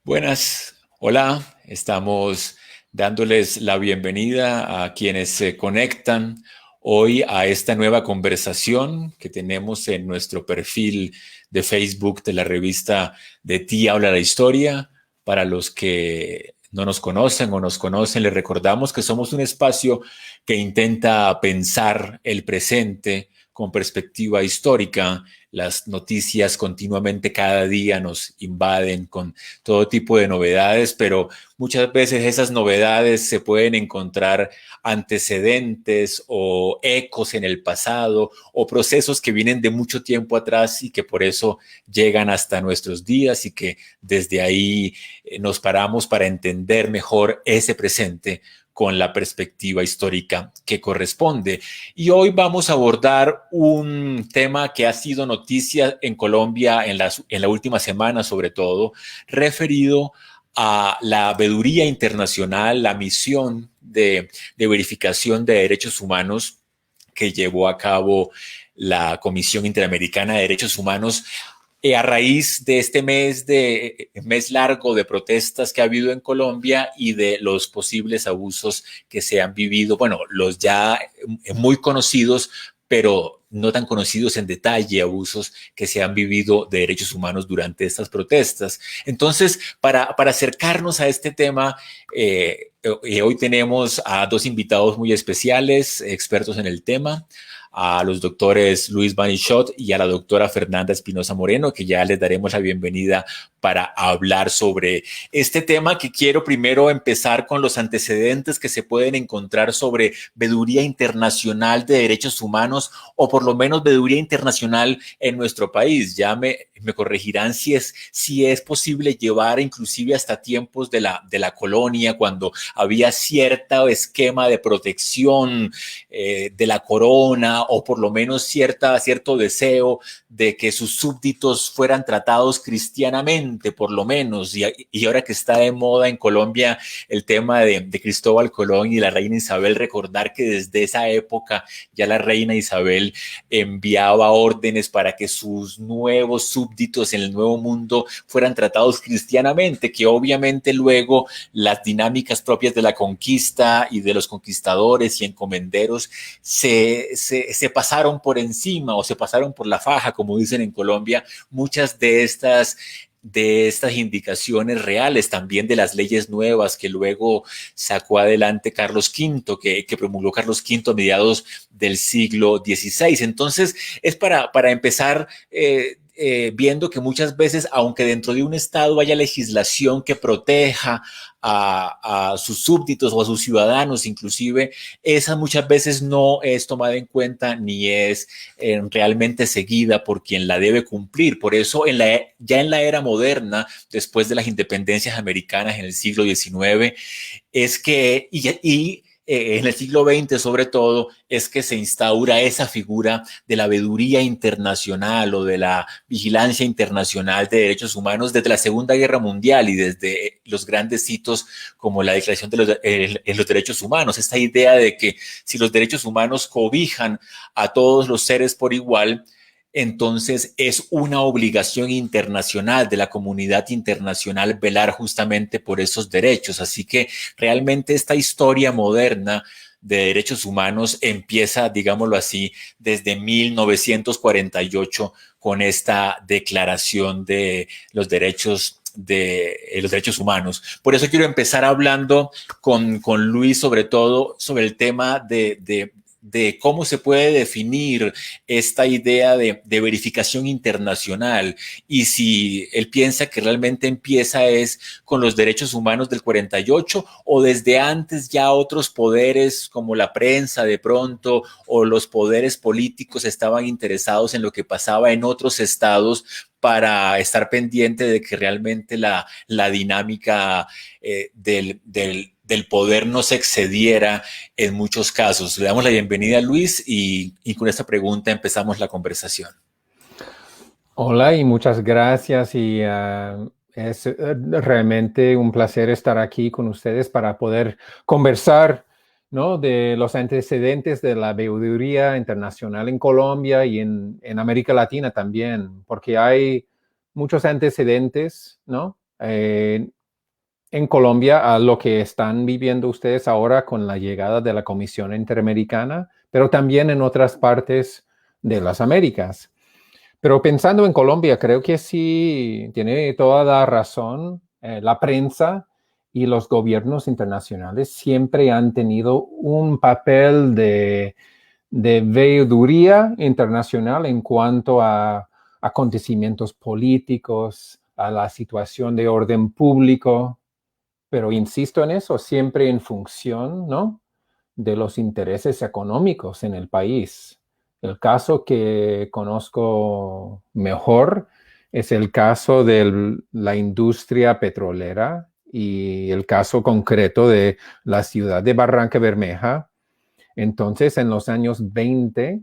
Buenas, hola, estamos dándoles la bienvenida a quienes se conectan hoy a esta nueva conversación que tenemos en nuestro perfil de Facebook de la revista De Ti Habla la Historia. Para los que no nos conocen o nos conocen, les recordamos que somos un espacio que intenta pensar el presente con perspectiva histórica. Las noticias continuamente cada día nos invaden con todo tipo de novedades, pero muchas veces esas novedades se pueden encontrar antecedentes o ecos en el pasado o procesos que vienen de mucho tiempo atrás y que por eso llegan hasta nuestros días y que desde ahí nos paramos para entender mejor ese presente con la perspectiva histórica que corresponde. Y hoy vamos a abordar un tema que ha sido noticia en Colombia en la última semana, sobre todo, referido a la veeduría internacional, la misión de verificación de derechos humanos que llevó a cabo la Comisión Interamericana de Derechos Humanos a raíz de este mes largo de protestas que ha habido en Colombia y de los posibles abusos que se han vivido, bueno, los ya muy conocidos, pero no tan conocidos en detalle, abusos que se han vivido de derechos humanos durante estas protestas. Entonces, para acercarnos a este tema, hoy tenemos a dos invitados muy especiales, expertos en el tema, a los doctores Luis Banichot y a la doctora Fernanda Espinosa Moreno, que ya les daremos la bienvenida para hablar sobre este tema, que quiero primero empezar con los antecedentes que se pueden encontrar sobre veeduría internacional de derechos humanos, o por lo menos veeduría internacional en nuestro país. Ya me corregirán si es posible llevar inclusive hasta tiempos de la colonia, cuando había cierto esquema de protección de la corona, o por lo menos cierto deseo de que sus súbditos fueran tratados cristianamente, por lo menos. Y ahora que está de moda en Colombia el tema de Cristóbal Colón y la reina Isabel, recordar que desde esa época ya la reina Isabel enviaba órdenes para que sus nuevos súbditos en el Nuevo Mundo fueran tratados cristianamente, que obviamente luego las dinámicas propias de la conquista y de los conquistadores y encomenderos se pasaron por encima o se pasaron por la faja, como dicen en Colombia, muchas de estas indicaciones reales, también de las leyes nuevas que luego sacó adelante Carlos V, que promulgó Carlos V a mediados del siglo XVI. Entonces, es para empezar viendo que muchas veces, aunque dentro de un Estado haya legislación que proteja a sus súbditos o a sus ciudadanos, inclusive, esa muchas veces no es tomada en cuenta ni es realmente seguida por quien la debe cumplir. Por eso, ya en la era moderna, después de las independencias americanas en el siglo XIX, es que, en el siglo XX sobre todo, es que se instaura esa figura de la veeduría internacional o de la vigilancia internacional de derechos humanos desde la Segunda Guerra Mundial y desde los grandes hitos como la Declaración de los Derechos Humanos. Esta idea de que si los derechos humanos cobijan a todos los seres por igual, entonces es una obligación internacional de la comunidad internacional velar justamente por esos derechos. Así que realmente esta historia moderna de derechos humanos empieza, digámoslo así, desde 1948 con esta declaración de los derechos humanos. Por eso quiero empezar hablando con Luis, sobre todo sobre el tema de cómo se puede definir esta idea de verificación internacional, y si él piensa que realmente empieza es con los derechos humanos del 48, o desde antes ya otros poderes como la prensa de pronto o los poderes políticos estaban interesados en lo que pasaba en otros estados para estar pendiente de que realmente la dinámica del poder no se excediera en muchos casos. Le damos la bienvenida a Luis y con esta pregunta empezamos la conversación. Hola y muchas gracias es realmente un placer estar aquí con ustedes para poder conversar, ¿no? De los antecedentes de la veeduría internacional en Colombia y en América Latina también, porque hay muchos antecedentes, ¿no? en Colombia a lo que están viviendo ustedes ahora con la llegada de la Comisión Interamericana, pero también en otras partes de las Américas. Pero pensando en Colombia, creo que sí tiene toda la razón. La prensa y los gobiernos internacionales siempre han tenido un papel de veeduría internacional en cuanto a acontecimientos políticos, a la situación de orden público, pero insisto en eso, siempre en función, ¿no?, de los intereses económicos en el país. El caso que conozco mejor es el caso de la industria petrolera y el caso concreto de la ciudad de Barranca Bermeja. Entonces, en los años 20,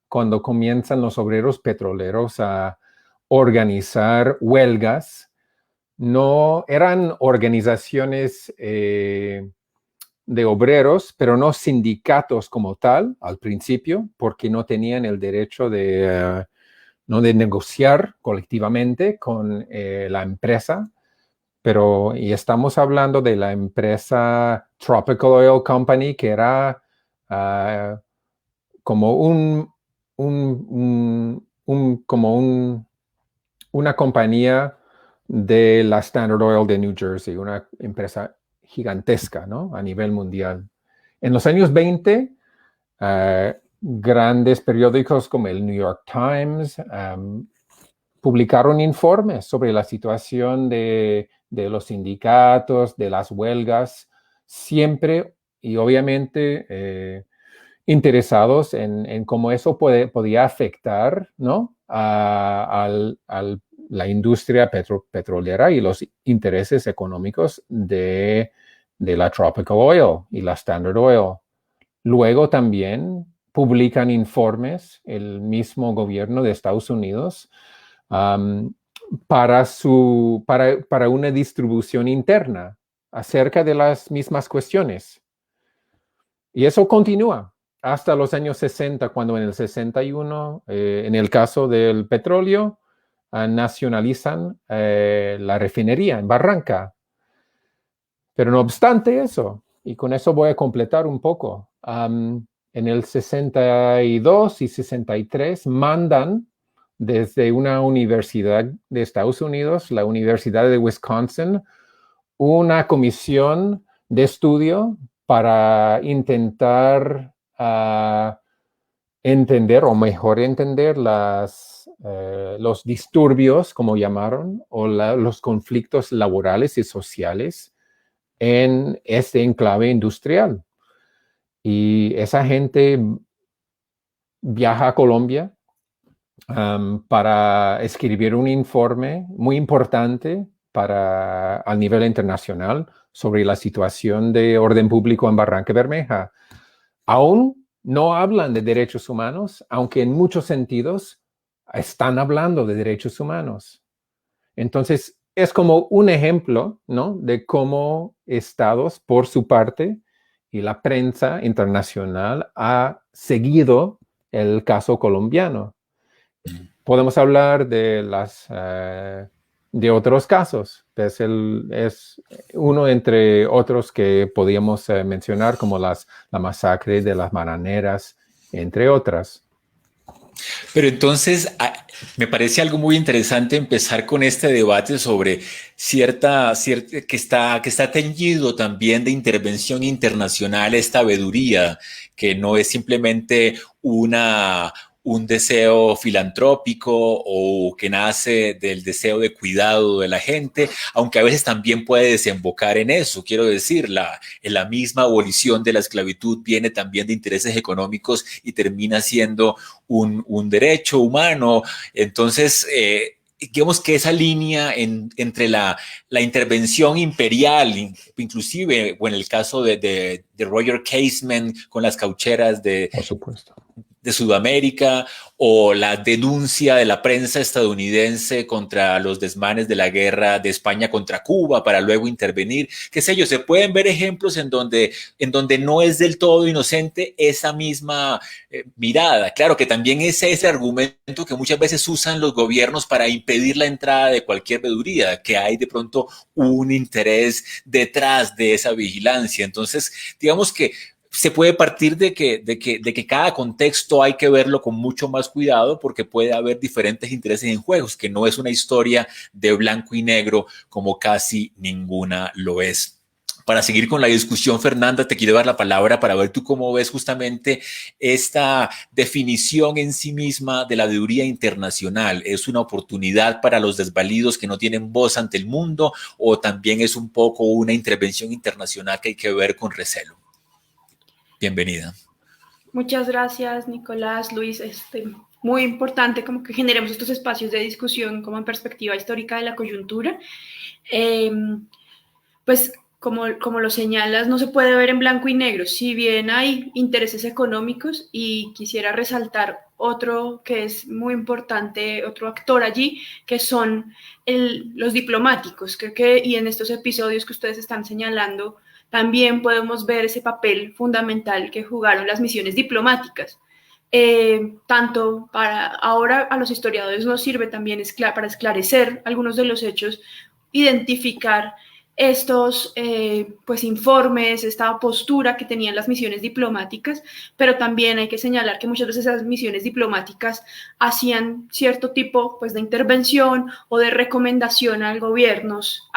cuando comienzan los obreros petroleros a organizar huelgas, no eran organizaciones de obreros, pero no sindicatos como tal al principio, porque no tenían el derecho no de negociar colectivamente con la empresa. Pero, y estamos hablando de la empresa Tropical Oil Company, que era como una compañía de la Standard Oil de New Jersey, una empresa gigantesca, ¿no?, a nivel mundial. En los años 20, grandes periódicos como el New York Times publicaron informes sobre la situación de los sindicatos, de las huelgas, siempre y obviamente interesados en cómo eso podía afectar, ¿no?, a la industria petrolera y los intereses económicos de la Tropical Oil y la Standard Oil. Luego también publican informes el mismo gobierno de Estados Unidos para una distribución interna acerca de las mismas cuestiones. Y eso continúa hasta los años 60, cuando en el 61, en el caso del petróleo, nacionalizan la refinería en Barranca. Pero no obstante eso, y con eso voy a completar un poco, en el 62 y 63 mandan desde una universidad de Estados Unidos, la Universidad de Wisconsin, una comisión de estudio para intentar entender o mejor entender los disturbios, como llamaron, o los conflictos laborales y sociales en este enclave industrial. Y esa gente viaja a Colombia para escribir un informe muy importante a nivel internacional sobre la situación de orden público en Barranca Bermeja. Aún no hablan de derechos humanos, aunque en muchos sentidos están hablando de derechos humanos. Entonces, es como un ejemplo, ¿no?, de cómo estados, por su parte, y la prensa internacional ha seguido el caso colombiano. Podemos hablar de otros casos. Es uno entre otros que podíamos mencionar, como la masacre de las bananeras, entre otras. Pero entonces me parece algo muy interesante empezar con este debate sobre cierta que está teñido también de intervención internacional, esta veeduría, que no es simplemente un deseo filantrópico o que nace del deseo de cuidado de la gente, aunque a veces también puede desembocar en eso. Quiero decir, en la misma abolición de la esclavitud viene también de intereses económicos y termina siendo un derecho humano. Entonces, digamos que esa línea entre la intervención imperial, inclusive, o en el caso de Roger Casement con las caucheras Por supuesto, de Sudamérica, o la denuncia de la prensa estadounidense contra los desmanes de la guerra de España contra Cuba para luego intervenir, qué sé yo, se pueden ver ejemplos en donde no es del todo inocente esa misma mirada. Claro que también es ese argumento que muchas veces usan los gobiernos para impedir la entrada de cualquier veeduría, que hay de pronto un interés detrás de esa vigilancia. Entonces, digamos que se puede partir de que cada contexto hay que verlo con mucho más cuidado porque puede haber diferentes intereses en juegos, que no es una historia de blanco y negro como casi ninguna lo es. Para seguir con la discusión, Fernanda, te quiero dar la palabra para ver tú cómo ves justamente esta definición en sí misma de la veeduría internacional. ¿Es una oportunidad para los desvalidos que no tienen voz ante el mundo o también es un poco una intervención internacional que hay que ver con recelo? Bienvenida. Muchas gracias, Nicolás, Luis. Muy importante como que generemos estos espacios de discusión como en perspectiva histórica de la coyuntura. Pues como lo señalas, no se puede ver en blanco y negro. Si bien hay intereses económicos, y quisiera resaltar otro que es muy importante, otro actor allí, que son los diplomáticos. Creo que, y en estos episodios que ustedes están señalando, también podemos ver ese papel fundamental que jugaron las misiones diplomáticas. Tanto para ahora a los historiadores nos sirve también para esclarecer algunos de los hechos, identificar estos pues informes, esta postura que tenían las misiones diplomáticas, pero también hay que señalar que muchas veces esas misiones diplomáticas hacían cierto tipo pues de intervención o de recomendación a los gobiernos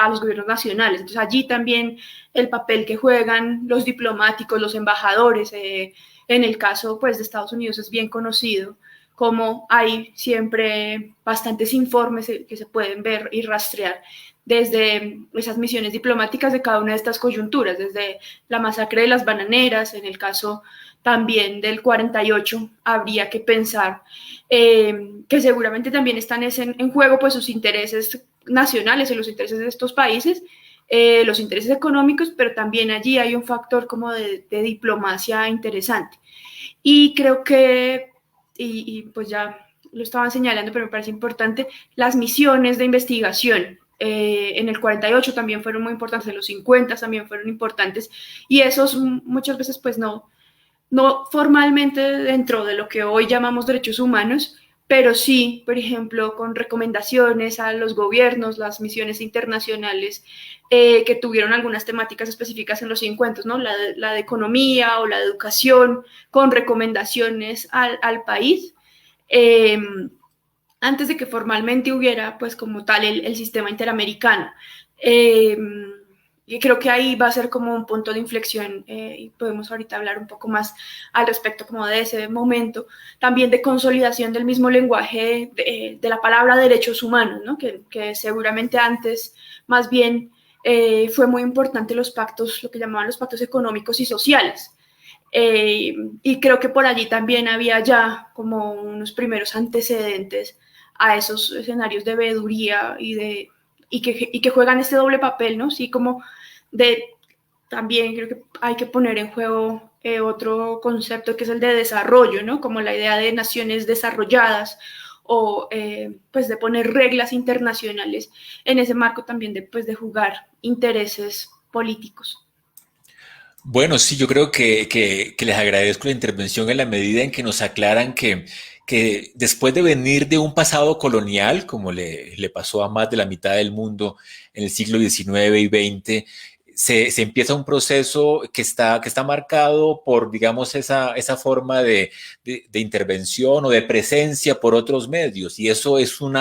nacionales. Entonces allí también el papel que juegan los diplomáticos, los embajadores, en el caso pues de Estados Unidos es bien conocido, como hay siempre bastantes informes que se pueden ver y rastrear desde esas misiones diplomáticas de cada una de estas coyunturas, desde la masacre de las bananeras, en el caso también del 48, habría que pensar que seguramente también están en juego pues sus intereses nacionales y los intereses de estos países, los intereses económicos, pero también allí hay un factor como de diplomacia interesante. Y creo que, y pues ya lo estaban señalando, pero me parece importante, las misiones de investigación en el 48 también fueron muy importantes, en los 50 también fueron importantes, y esos muchas veces pues no formalmente dentro de lo que hoy llamamos derechos humanos, pero sí, por ejemplo, con recomendaciones a los gobiernos, las misiones internacionales que tuvieron algunas temáticas específicas en los 50, ¿no? La de economía o la de educación, con recomendaciones al país. Antes de que formalmente hubiera, pues, como tal, el sistema interamericano. Y creo que ahí va a ser como un punto de inflexión, y podemos ahorita hablar un poco más al respecto como de ese momento, también de consolidación del mismo lenguaje de la palabra derechos humanos, ¿no? Que seguramente antes más bien fue muy importante los pactos, lo que llamaban los pactos económicos y sociales. Y creo que por allí también había ya como unos primeros antecedentes a esos escenarios de veeduría y que juegan este doble papel, ¿no? Sí, como también creo que hay que poner en juego otro concepto que es el de desarrollo, ¿no? Como la idea de naciones desarrolladas o pues de poner reglas internacionales en ese marco también de jugar intereses políticos. Bueno, sí, yo creo que les agradezco la intervención en la medida en que nos aclaran que después de venir de un pasado colonial, como le pasó a más de la mitad del mundo en el siglo XIX y XX, se empieza un proceso que está marcado por, digamos, esa forma de intervención o de presencia por otros medios. Y eso es un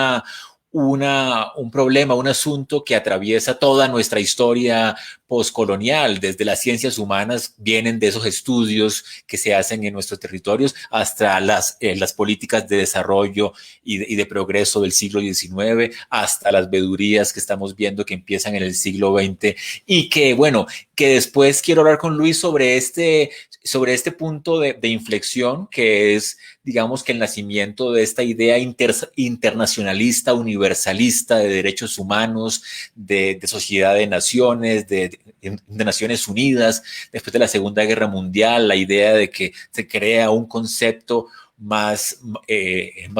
problema, un asunto que atraviesa toda nuestra historia postcolonial. Desde las ciencias humanas vienen de esos estudios que se hacen en nuestros territorios hasta las políticas de desarrollo y de progreso del siglo XIX, hasta las veedurías que estamos viendo que empiezan en el siglo XX y que, bueno, que después quiero hablar con Luis sobre este punto de inflexión que es, digamos, que el nacimiento de esta idea internacionalista, universalista de derechos humanos, de sociedad de naciones, de Naciones Unidas, después de la Segunda Guerra Mundial, la idea de que se crea un concepto más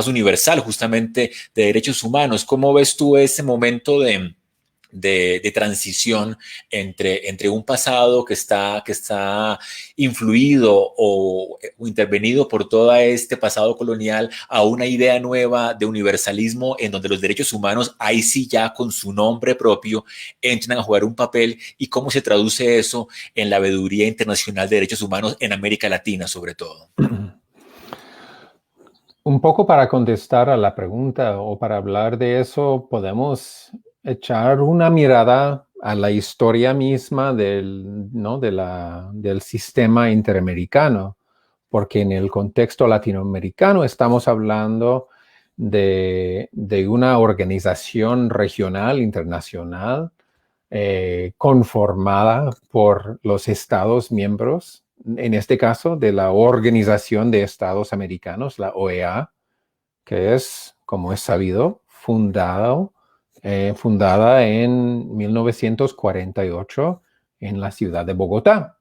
universal, justamente de derechos humanos. ¿Cómo ves tú ese momento de transición entre un pasado que está influido o intervenido por todo este pasado colonial a una idea nueva de universalismo en donde los derechos humanos, ahí sí ya con su nombre propio, entran a jugar un papel? ¿Y cómo se traduce eso en la veeduría internacional de derechos humanos en América Latina, sobre todo? Un poco para contestar a la pregunta o para hablar de eso, podemos echar una mirada a la historia misma del sistema interamericano, porque en el contexto latinoamericano estamos hablando de una organización regional, internacional, conformada por los Estados miembros, en este caso de la Organización de Estados Americanos, la OEA, que es, como es sabido, fundada en 1948 en la ciudad de Bogotá.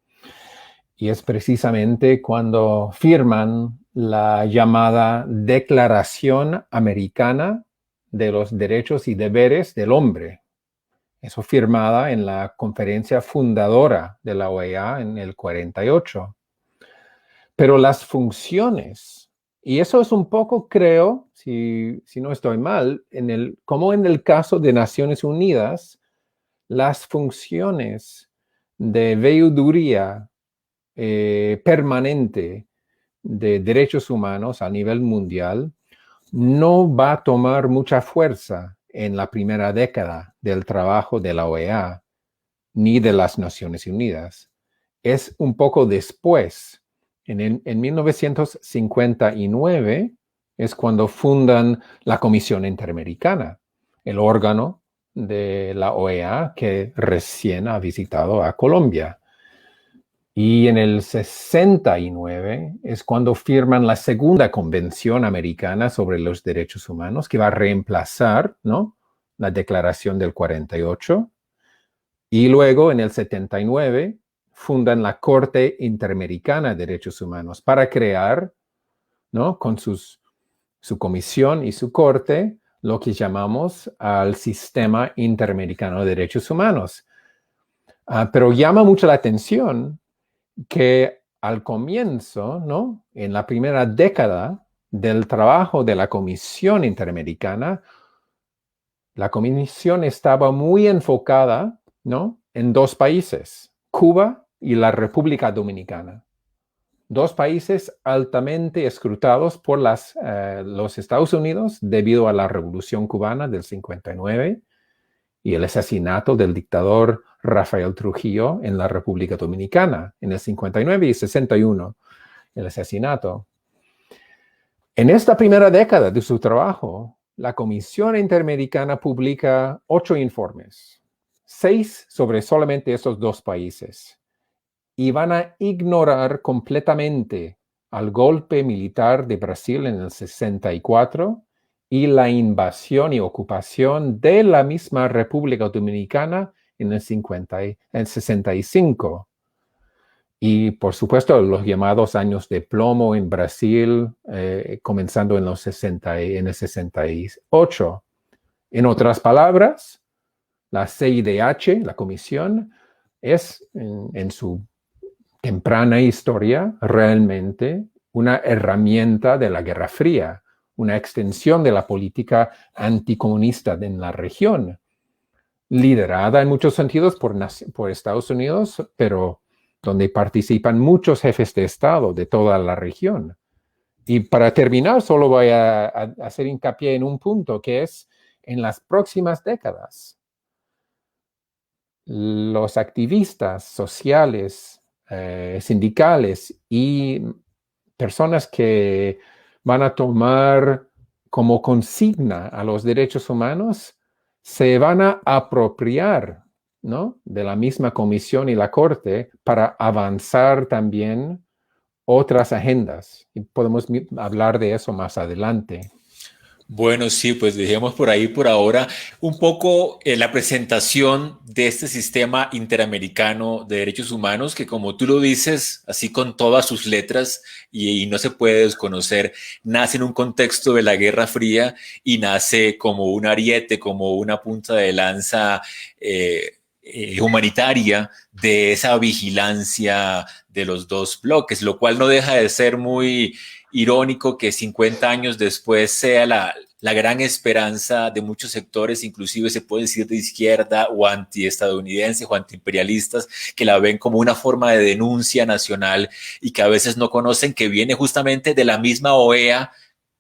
Y es precisamente cuando firman la llamada Declaración Americana de los Derechos y Deberes del Hombre. Eso firmada en la conferencia fundadora de la OEA en el 48. Pero las funciones, y eso es un poco, creo, si no estoy mal, como en el caso de Naciones Unidas, las funciones de veeduría permanente de derechos humanos a nivel mundial no va a tomar mucha fuerza en la primera década del trabajo de la OEA ni de las Naciones Unidas. Es un poco después, en 1959, es cuando fundan la Comisión Interamericana, el órgano de la OEA que recién ha visitado a Colombia. Y en el 69 es cuando firman la segunda Convención Americana sobre los Derechos Humanos, que va a reemplazar, ¿no?, la Declaración del 48. Y luego, en el 79, fundan la Corte Interamericana de Derechos Humanos para crear, ¿no?, con su comisión y su corte, lo que llamamos al Sistema Interamericano de Derechos Humanos. Pero llama mucho la atención que al comienzo, ¿no?, en la primera década del trabajo de la Comisión Interamericana, la comisión estaba muy enfocada, ¿no?, en dos países, Cuba y la República Dominicana. Dos países altamente escrutados por los Estados Unidos debido a la Revolución Cubana del 59 y el asesinato del dictador Rafael Trujillo en la República Dominicana en el 59 y 61, el asesinato. En esta primera década de su trabajo, la Comisión Interamericana publica 8 informes, 6 sobre solamente esos dos países, y van a ignorar completamente al golpe militar de Brasil en el 64 y la invasión y ocupación de la misma República Dominicana en el 65. Y, por supuesto, los llamados años de plomo en Brasil, comenzando en el 68. En otras palabras, la CIDH, la comisión, es en su temprana historia realmente una herramienta de la Guerra Fría, una extensión de la política anticomunista en la región, liderada en muchos sentidos por Estados Unidos, pero donde participan muchos jefes de Estado de toda la región. Y para terminar, solo voy a hacer hincapié en un punto, que es en las próximas décadas, los activistas sociales, sindicales y personas que van a tomar como consigna a los derechos humanos se van a apropiar, ¿no?, de la misma comisión y la corte para avanzar también otras agendas. Y podemos hablar de eso más adelante. Bueno, sí, pues dejemos por ahí por ahora un poco la presentación de este sistema interamericano de derechos humanos que, como tú lo dices, así con todas sus letras y no se puede desconocer, nace en un contexto de la Guerra Fría y nace como un ariete, como una punta de lanza humanitaria de esa vigilancia de los dos bloques, lo cual no deja de ser muy irónico que 50 años después sea la gran esperanza de muchos sectores, inclusive se puede decir de izquierda o antiestadounidenses o antiimperialistas, que la ven como una forma de denuncia nacional y que a veces no conocen que viene justamente de la misma OEA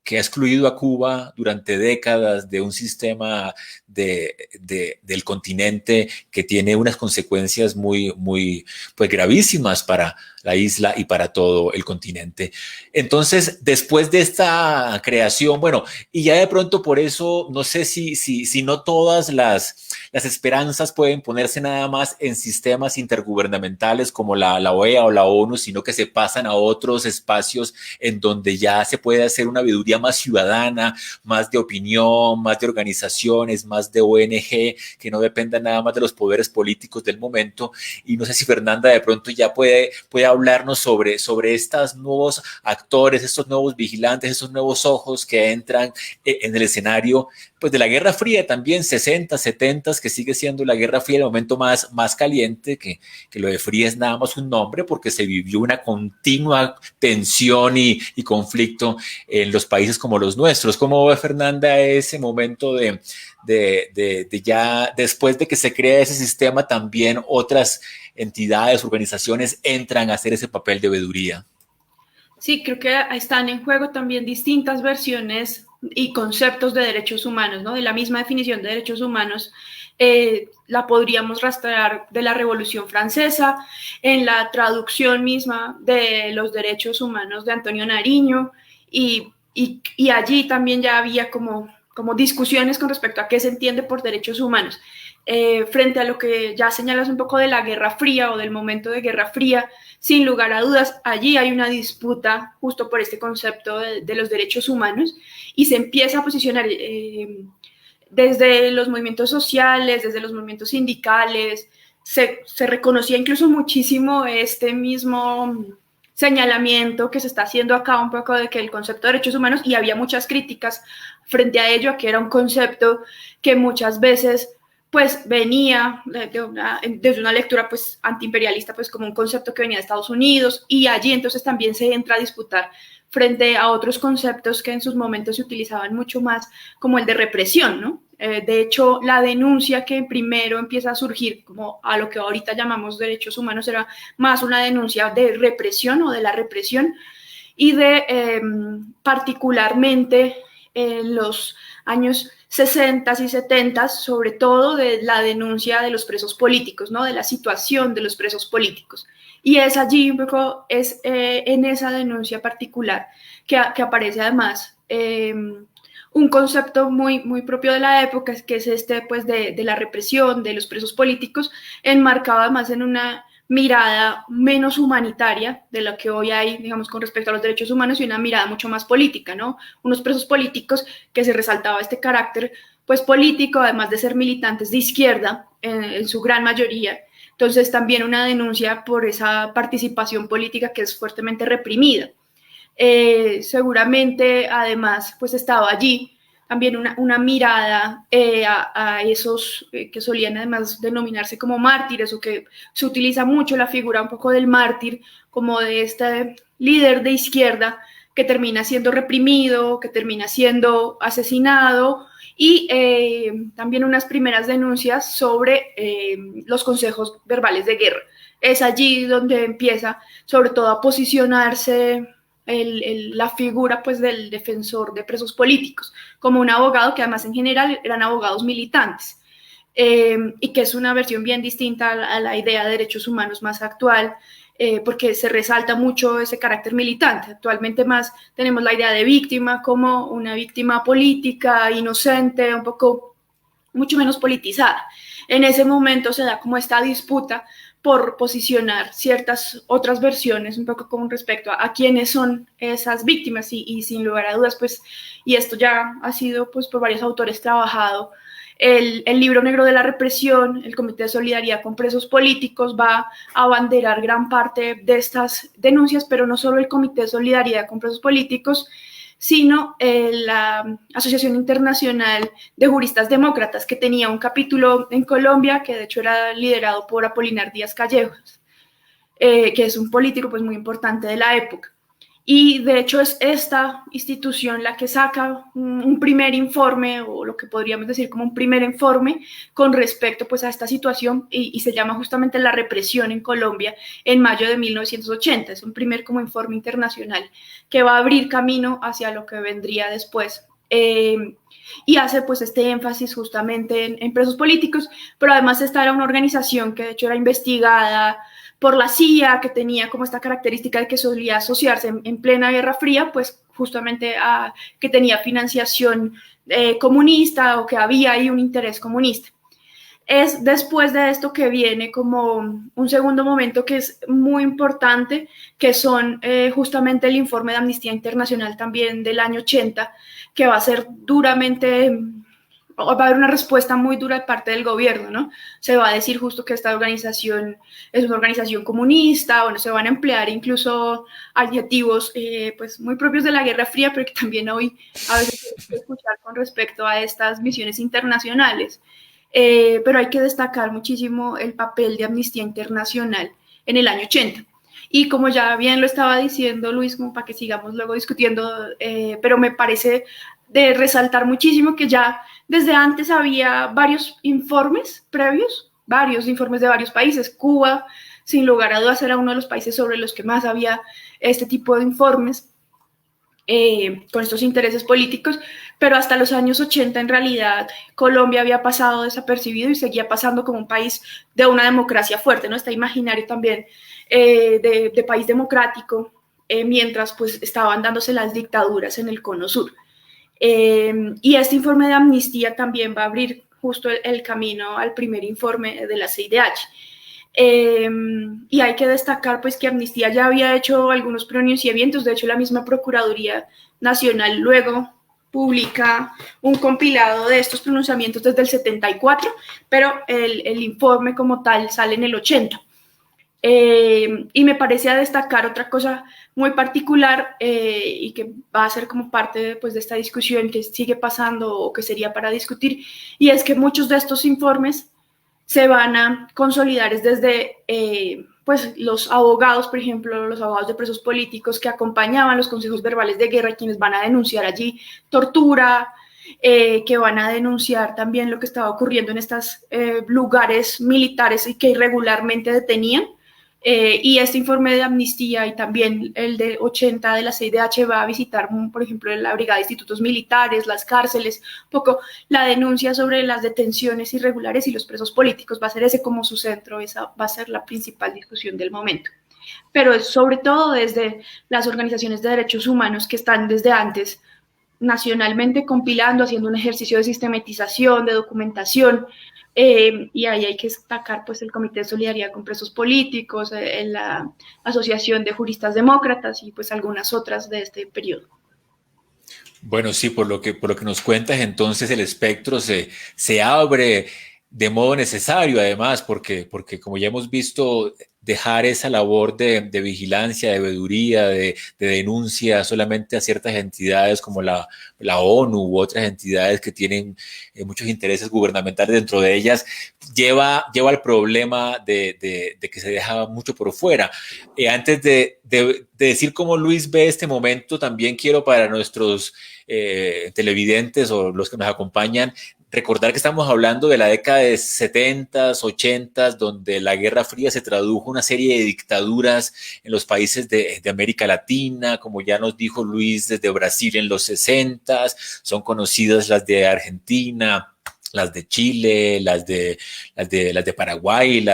que ha excluido a Cuba durante décadas de un sistema del continente que tiene unas consecuencias muy pues gravísimas para la isla y para todo el continente. Entonces, después de esta creación, bueno, y ya de pronto por eso, no sé si no todas las esperanzas pueden ponerse nada más en sistemas intergubernamentales como la OEA o la ONU, sino que se pasan a otros espacios en donde ya se puede hacer una veeduría más ciudadana, más de opinión, más de organizaciones, más de ONG, que no dependa nada más de los poderes políticos del momento. Y no sé si Fernanda de pronto ya puede hablarnos sobre estos nuevos actores, estos nuevos vigilantes, estos nuevos ojos que entran en el escenario pues de la Guerra Fría también, 60, 70, que sigue siendo la Guerra Fría el momento más caliente, que lo de fría es nada más un nombre porque se vivió una continua tensión y conflicto en los países como los nuestros. ¿Cómo ve Fernanda ese momento de ya después de que se crea ese sistema, también otras entidades, organizaciones entran a hacer ese papel de veeduría? Sí, creo que están en juego también distintas versiones y conceptos de derechos humanos, ¿no? De la misma definición de derechos humanos, la podríamos rastrear de la Revolución Francesa, en la traducción misma de los derechos humanos de Antonio Nariño, y allí también ya había como discusiones con respecto a qué se entiende por derechos humanos. Frente a lo que ya señalas un poco de la Guerra Fría o del momento de Guerra Fría, sin lugar a dudas, allí hay una disputa justo por este concepto de los derechos humanos y se empieza a posicionar desde los movimientos sociales, desde los movimientos sindicales, se reconocía incluso muchísimo este mismo señalamiento que se está haciendo acá un poco de que el concepto de derechos humanos, y había muchas críticas frente a ello, a que era un concepto que muchas veces pues venía desde una lectura pues antiimperialista, pues como un concepto que venía de Estados Unidos, y allí entonces también se entra a disputar frente a otros conceptos que en sus momentos se utilizaban mucho más, como el de represión, ¿no? De hecho, la denuncia que primero empieza a surgir como a lo que ahorita llamamos derechos humanos era más una denuncia de represión o de la represión, y de particularmente en los años 60 y 70, sobre todo de la denuncia de los presos políticos, ¿no? De la situación de los presos políticos. Y es allí un poco, es en esa denuncia particular que aparece además un concepto muy propio de la época, que es este pues de la represión de los presos políticos, enmarcado además en una mirada menos humanitaria de lo que hoy hay, digamos, con respecto a los derechos humanos, y una mirada mucho más política, ¿no? Unos presos políticos que se resaltaba este carácter, pues, político, además de ser militantes de izquierda, en su gran mayoría. Entonces, también una denuncia por esa participación política que es fuertemente reprimida. Seguramente, además, pues, estaba allí también una mirada a esos que solían además denominarse como mártires, o que se utiliza mucho la figura un poco del mártir como de este líder de izquierda que termina siendo reprimido, que termina siendo asesinado, y también unas primeras denuncias sobre los consejos verbales de guerra. Es allí donde empieza sobre todo a posicionarse la figura pues del defensor de presos políticos, como un abogado que además en general eran abogados militantes, y que es una versión bien distinta a la idea de derechos humanos más actual, porque se resalta mucho ese carácter militante. Actualmente más tenemos la idea de víctima como una víctima política, inocente, un poco mucho menos politizada. En ese momento se da como esta disputa por posicionar ciertas otras versiones un poco con respecto a quiénes son esas víctimas y sin lugar a dudas, pues, y esto ya ha sido pues por varios autores trabajado, el libro negro de la represión, el Comité de Solidaridad con Presos Políticos va a abanderar gran parte de estas denuncias, pero no solo el Comité de Solidaridad con Presos Políticos, sino la Asociación Internacional de Juristas Demócratas, que tenía un capítulo en Colombia, que de hecho era liderado por Apolinar Díaz Callejos, que es un político pues, muy importante de la época. Y de hecho es esta institución la que saca un primer informe, o lo que podríamos decir como un primer informe, con respecto pues, a esta situación, y se llama justamente La represión en Colombia en mayo de 1980. Es un primer como informe internacional que va a abrir camino hacia lo que vendría después. Y hace pues este énfasis justamente en presos políticos, pero además esta era una organización que de hecho era investigada por la CIA, que tenía como esta característica de que solía asociarse en plena Guerra Fría, pues justamente que tenía financiación comunista, o que había ahí un interés comunista. Es después de esto que viene como un segundo momento que es muy importante, que son justamente el informe de Amnistía Internacional también del año 80, que va a ser duramente, va a haber una respuesta muy dura de parte del gobierno, ¿no? Se va a decir justo que esta organización es una organización comunista, bueno, se van a emplear incluso adjetivos pues muy propios de la Guerra Fría, pero que también hoy a veces se escuchar con respecto a estas misiones internacionales. Pero hay que destacar muchísimo el papel de Amnistía Internacional en el año 80. Y como ya bien lo estaba diciendo Luis, como para que sigamos luego discutiendo, pero me parece de resaltar muchísimo que ya desde antes había varios informes previos, varios informes de varios países. Cuba, sin lugar a dudas, era uno de los países sobre los que más había este tipo de informes. Con estos intereses políticos, pero hasta los años 80 en realidad Colombia había pasado desapercibido y seguía pasando como un país de una democracia fuerte, ¿no? Está imaginario también de país democrático, mientras pues estaban dándose las dictaduras en el cono sur. Y este informe de amnistía también va a abrir justo el camino al primer informe de la CIDH. Y hay que destacar pues que Amnistía ya había hecho algunos pronunciamientos. De hecho la misma Procuraduría Nacional luego publica un compilado de estos pronunciamientos desde el 74, pero el informe como tal sale en el 80. Y me parece a destacar otra cosa muy particular y que va a ser como parte pues, de esta discusión que sigue pasando o que sería para discutir, y es que muchos de estos informes se van a consolidar desde pues, los abogados, por ejemplo, los abogados de presos políticos que acompañaban los consejos verbales de guerra, quienes van a denunciar allí tortura, que van a denunciar también lo que estaba ocurriendo en estos lugares militares y que irregularmente detenían. Y este informe de amnistía y también el de 80 de la CIDH va a visitar, por ejemplo, la Brigada de Institutos Militares, las cárceles, un poco la denuncia sobre las detenciones irregulares y los presos políticos. Va a ser ese como su centro, esa va a ser la principal discusión del momento. Pero es sobre todo desde las organizaciones de derechos humanos que están desde antes nacionalmente compilando, haciendo un ejercicio de sistematización, de documentación, y ahí hay que destacar pues, el Comité de Solidaridad con Presos Políticos, la Asociación de Juristas Demócratas y pues, algunas otras de este periodo. Bueno, sí, por lo que nos cuentas, entonces el espectro se abre de modo necesario, además, porque como ya hemos visto, dejar esa labor de vigilancia, de veeduría, de denuncia solamente a ciertas entidades como la ONU u otras entidades que tienen muchos intereses gubernamentales dentro de ellas, lleva al problema de que se deja mucho por fuera. Antes de decir cómo Luis ve este momento, también quiero para nuestros televidentes o los que nos acompañan, recordar que estamos hablando de la década de 70s, 80s, donde la Guerra Fría se tradujo en una serie de dictaduras en los países de América Latina, como ya nos dijo Luis, desde Brasil en los 60s, son conocidas las de Argentina, las de Chile, las de Paraguay,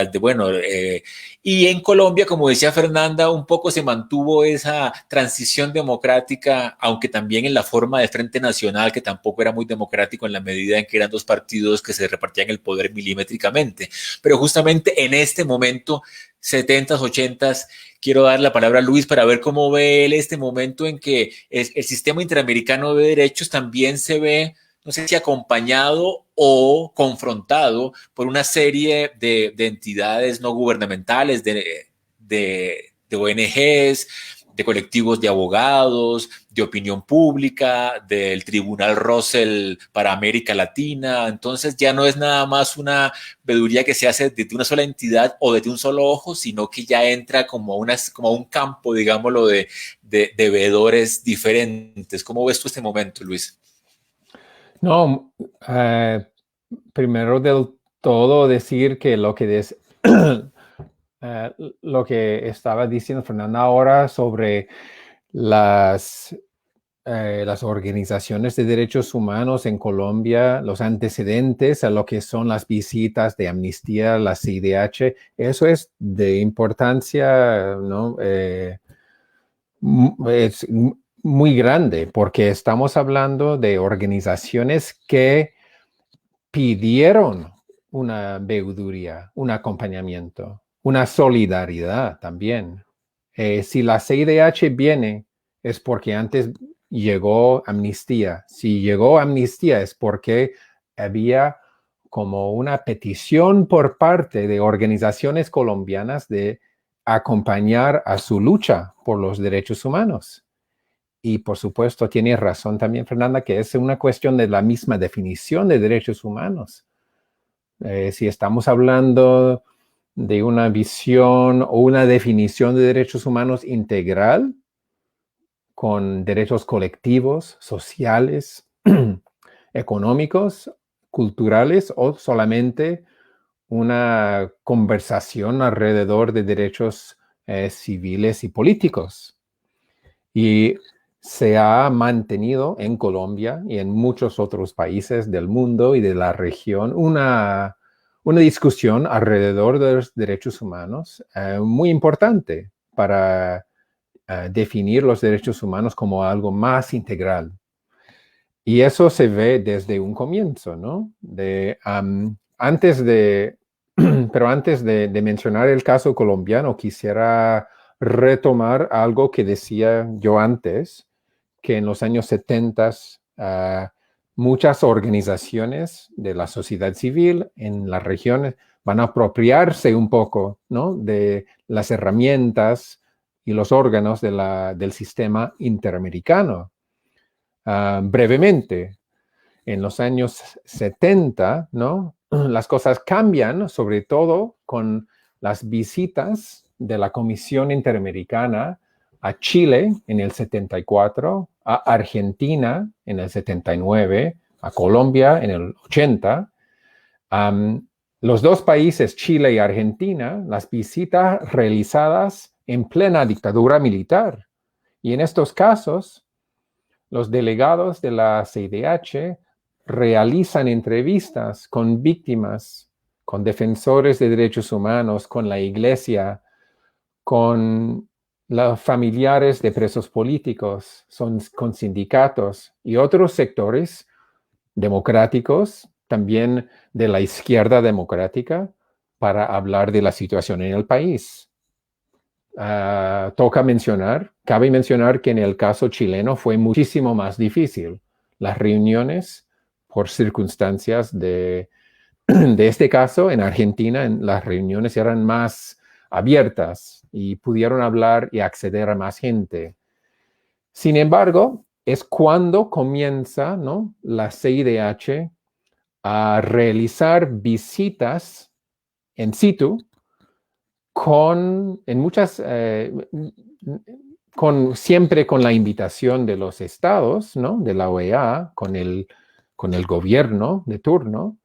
y en Colombia, como decía Fernanda, un poco se mantuvo esa transición democrática, aunque también en la forma de Frente Nacional, que tampoco era muy democrático en la medida en que eran dos partidos que se repartían el poder milimétricamente. Pero justamente en este momento, 70s, 80s, quiero dar la palabra a Luis para ver cómo ve él este momento en que el sistema interamericano de derechos también se ve, no sé si acompañado o confrontado por una serie de entidades no gubernamentales, de ONGs, de colectivos de abogados, de opinión pública, del Tribunal Russell para América Latina. Entonces ya no es nada más una veeduría que se hace desde una sola entidad o desde un solo ojo, sino que ya entra como un campo, digámoslo, de veedores diferentes. ¿Cómo ves tú este momento, Luis? No, primero del todo decir que lo que lo que estaba diciendo Fernanda ahora sobre las organizaciones de derechos humanos en Colombia, los antecedentes a lo que son las visitas de Amnistía, la CIDH, eso es de importancia, ¿no? Es muy grande porque estamos hablando de organizaciones que pidieron una veeduría, un acompañamiento, una solidaridad también. Si la CIDH viene, es porque antes llegó Amnistía. Si llegó Amnistía es porque había como una petición por parte de organizaciones colombianas de acompañar a su lucha por los derechos humanos. Y por supuesto, tiene razón también Fernanda, que es una cuestión de la misma definición de derechos humanos. Si estamos hablando de una visión o una definición de derechos humanos integral, con derechos colectivos, sociales, económicos, culturales, o solamente una conversación alrededor de derechos civiles y políticos. Y se ha mantenido en Colombia y en muchos otros países del mundo y de la región una discusión alrededor de los derechos humanos muy importante para definir los derechos humanos como algo más integral. Y eso se ve desde un comienzo, ¿no? Pero antes de mencionar el caso colombiano, quisiera retomar algo que decía yo antes, que en los años 70 muchas organizaciones de la sociedad civil en las regiones van a apropiarse un poco, ¿no? De las herramientas y los órganos del sistema interamericano. Brevemente, en los años 70, ¿no? Las cosas cambian, sobre todo con las visitas de la Comisión Interamericana a Chile en el 74, a Argentina en el 79, a Colombia en el 80. Los dos países, Chile y Argentina, las visitas realizadas en plena dictadura militar. Y en estos casos, los delegados de la CIDH realizan entrevistas con víctimas, con defensores de derechos humanos, con la iglesia, con los familiares de presos políticos, con sindicatos y otros sectores democráticos, también de la izquierda democrática, para hablar de la situación en el país. Cabe mencionar que en el caso chileno fue muchísimo más difícil. Las reuniones, por circunstancias de este caso, en Argentina, las reuniones eran más abiertas y pudieron hablar y acceder a más gente. Sin embargo, es cuando comienza, ¿no?, la CIDH a realizar visitas en situ siempre con la invitación de los estados, ¿no?, de la OEA, con el gobierno de turno,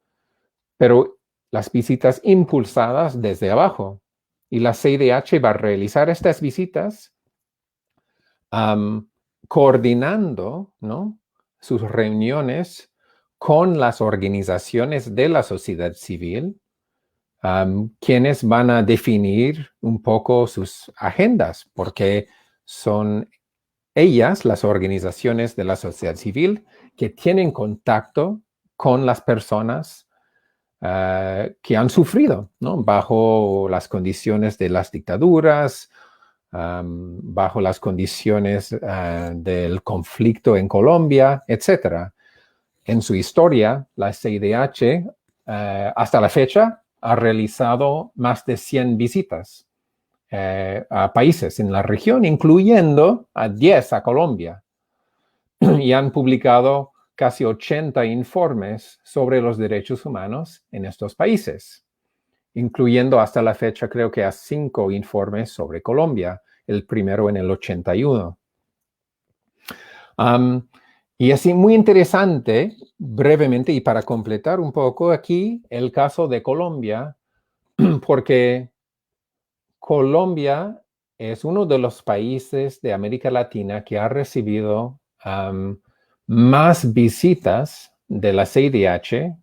pero las visitas impulsadas desde abajo. Y la CIDH va a realizar estas visitas coordinando, ¿no?, sus reuniones con las organizaciones de la sociedad civil, quienes van a definir un poco sus agendas, porque son ellas, las organizaciones de la sociedad civil, que tienen contacto con las personas que han sufrido, ¿no? Bajo las condiciones de las dictaduras, bajo las condiciones del conflicto en Colombia, etc. En su historia, la CIDH, hasta la fecha, ha realizado más de 100 visitas a países en la región, incluyendo a 10 a Colombia. Y han publicado casi 80 informes sobre los derechos humanos en estos países, incluyendo hasta la fecha creo que a 5 informes sobre Colombia, el primero en el 81. Y así muy interesante, brevemente, y para completar un poco aquí, el caso de Colombia, porque Colombia es uno de los países de América Latina que ha recibido más visitas de la CIDH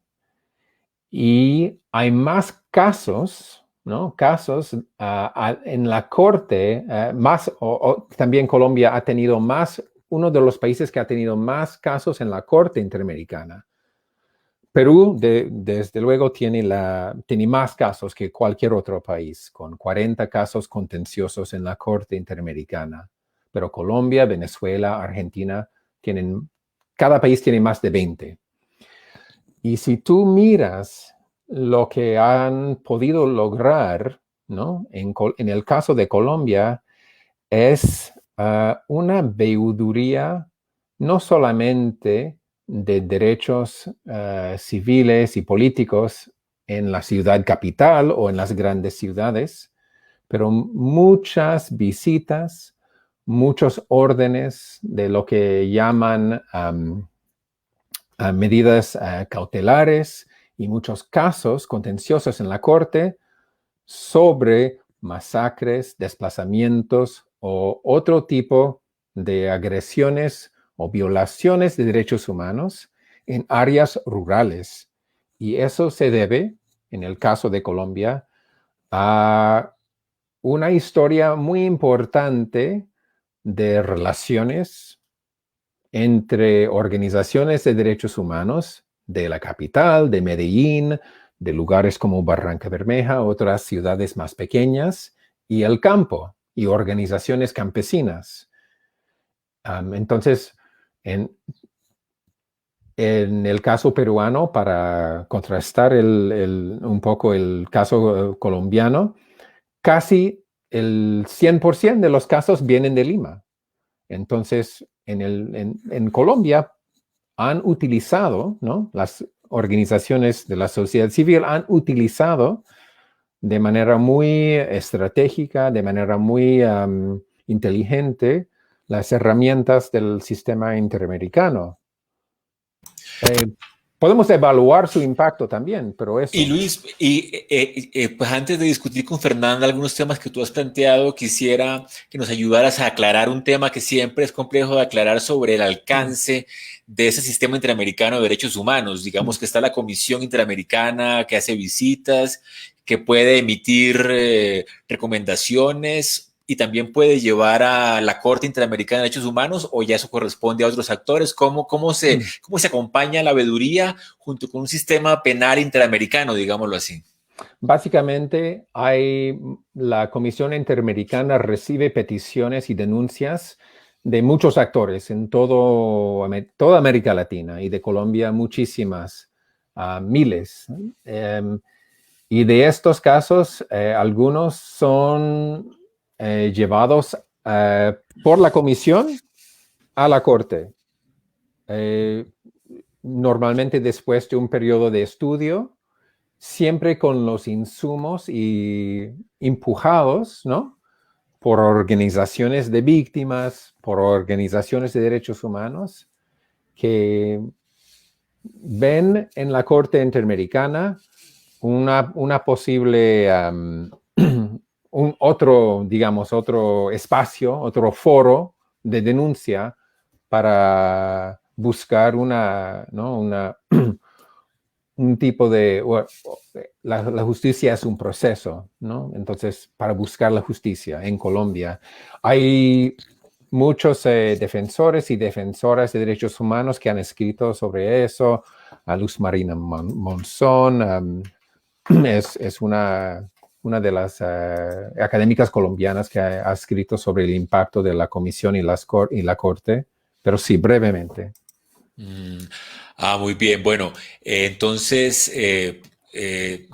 y hay más casos, ¿no? Casos en la corte, también Colombia ha tenido más, uno de los países que ha tenido más casos en la Corte Interamericana. Perú, desde luego, tiene más casos que cualquier otro país, con 40 casos contenciosos en la Corte Interamericana. Pero Colombia, Venezuela, Argentina, cada país tiene más de 20. Y si tú miras lo que han podido lograr, ¿no? En el caso de Colombia, es una veuduría no solamente de derechos civiles y políticos en la ciudad capital o en las grandes ciudades, pero muchas visitas, muchos órdenes de lo que llaman medidas cautelares y muchos casos contenciosos en la corte sobre masacres, desplazamientos o otro tipo de agresiones o violaciones de derechos humanos en áreas rurales. Y eso se debe, en el caso de Colombia, a una historia muy importante de relaciones entre organizaciones de derechos humanos de la capital, de Medellín, de lugares como Barranca Bermeja, otras ciudades más pequeñas, y el campo, y organizaciones campesinas. Entonces, en el caso peruano, para contrastar un poco el caso colombiano, casi el 100% de los casos vienen de Lima. Entonces, en Colombia han utilizado, ¿no? Las organizaciones de la sociedad civil han utilizado de manera muy estratégica, de manera muy inteligente, las herramientas del sistema interamericano. Podemos evaluar su impacto también, pero eso. Y Luis, pues antes de discutir con Fernanda algunos temas que tú has planteado, quisiera que nos ayudaras a aclarar un tema que siempre es complejo de aclarar sobre el alcance de ese sistema interamericano de derechos humanos. Digamos que está la Comisión Interamericana que hace visitas, que puede emitir recomendaciones y también puede llevar a la Corte Interamericana de Derechos Humanos, o ya eso corresponde a otros actores. ¿Cómo se acompaña la veeduría junto con un sistema penal interamericano, digámoslo así? Básicamente, la Comisión Interamericana recibe peticiones y denuncias de muchos actores en toda América Latina, y de Colombia muchísimas, miles. Y de estos casos, algunos son llevados por la Comisión a la Corte. Normalmente después de un periodo de estudio, siempre con los insumos y empujados, ¿no? Por organizaciones de víctimas, por organizaciones de derechos humanos, que ven en la Corte Interamericana una posible, otro espacio, otro foro de denuncia para buscar un tipo de... La justicia es un proceso, ¿no? Entonces, para buscar la justicia en Colombia, hay muchos defensores y defensoras de derechos humanos que han escrito sobre eso. A Luz Marina Monzón es una de las académicas colombianas que ha escrito sobre el impacto de la comisión y la corte, pero sí, brevemente. Muy bien. Bueno, entonces,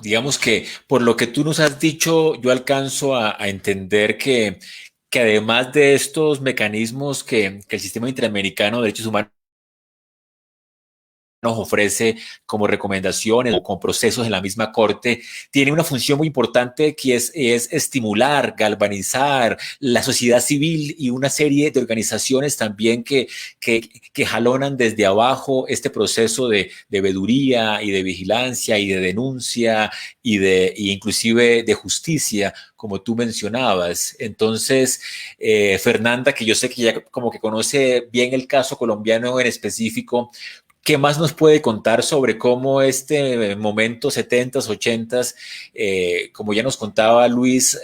digamos que por lo que tú nos has dicho, yo alcanzo a entender que además de estos mecanismos que el sistema interamericano de derechos humanos nos ofrece como recomendaciones o con procesos en la misma corte, tiene una función muy importante que es estimular, galvanizar la sociedad civil y una serie de organizaciones también que jalonan desde abajo este proceso de veeduría y de vigilancia y de denuncia y inclusive de justicia, como tú mencionabas. Entonces, Fernanda, que yo sé que ya como que conoce bien el caso colombiano en específico, ¿qué más nos puede contar sobre cómo este momento 70s, 80s, como ya nos contaba Luis,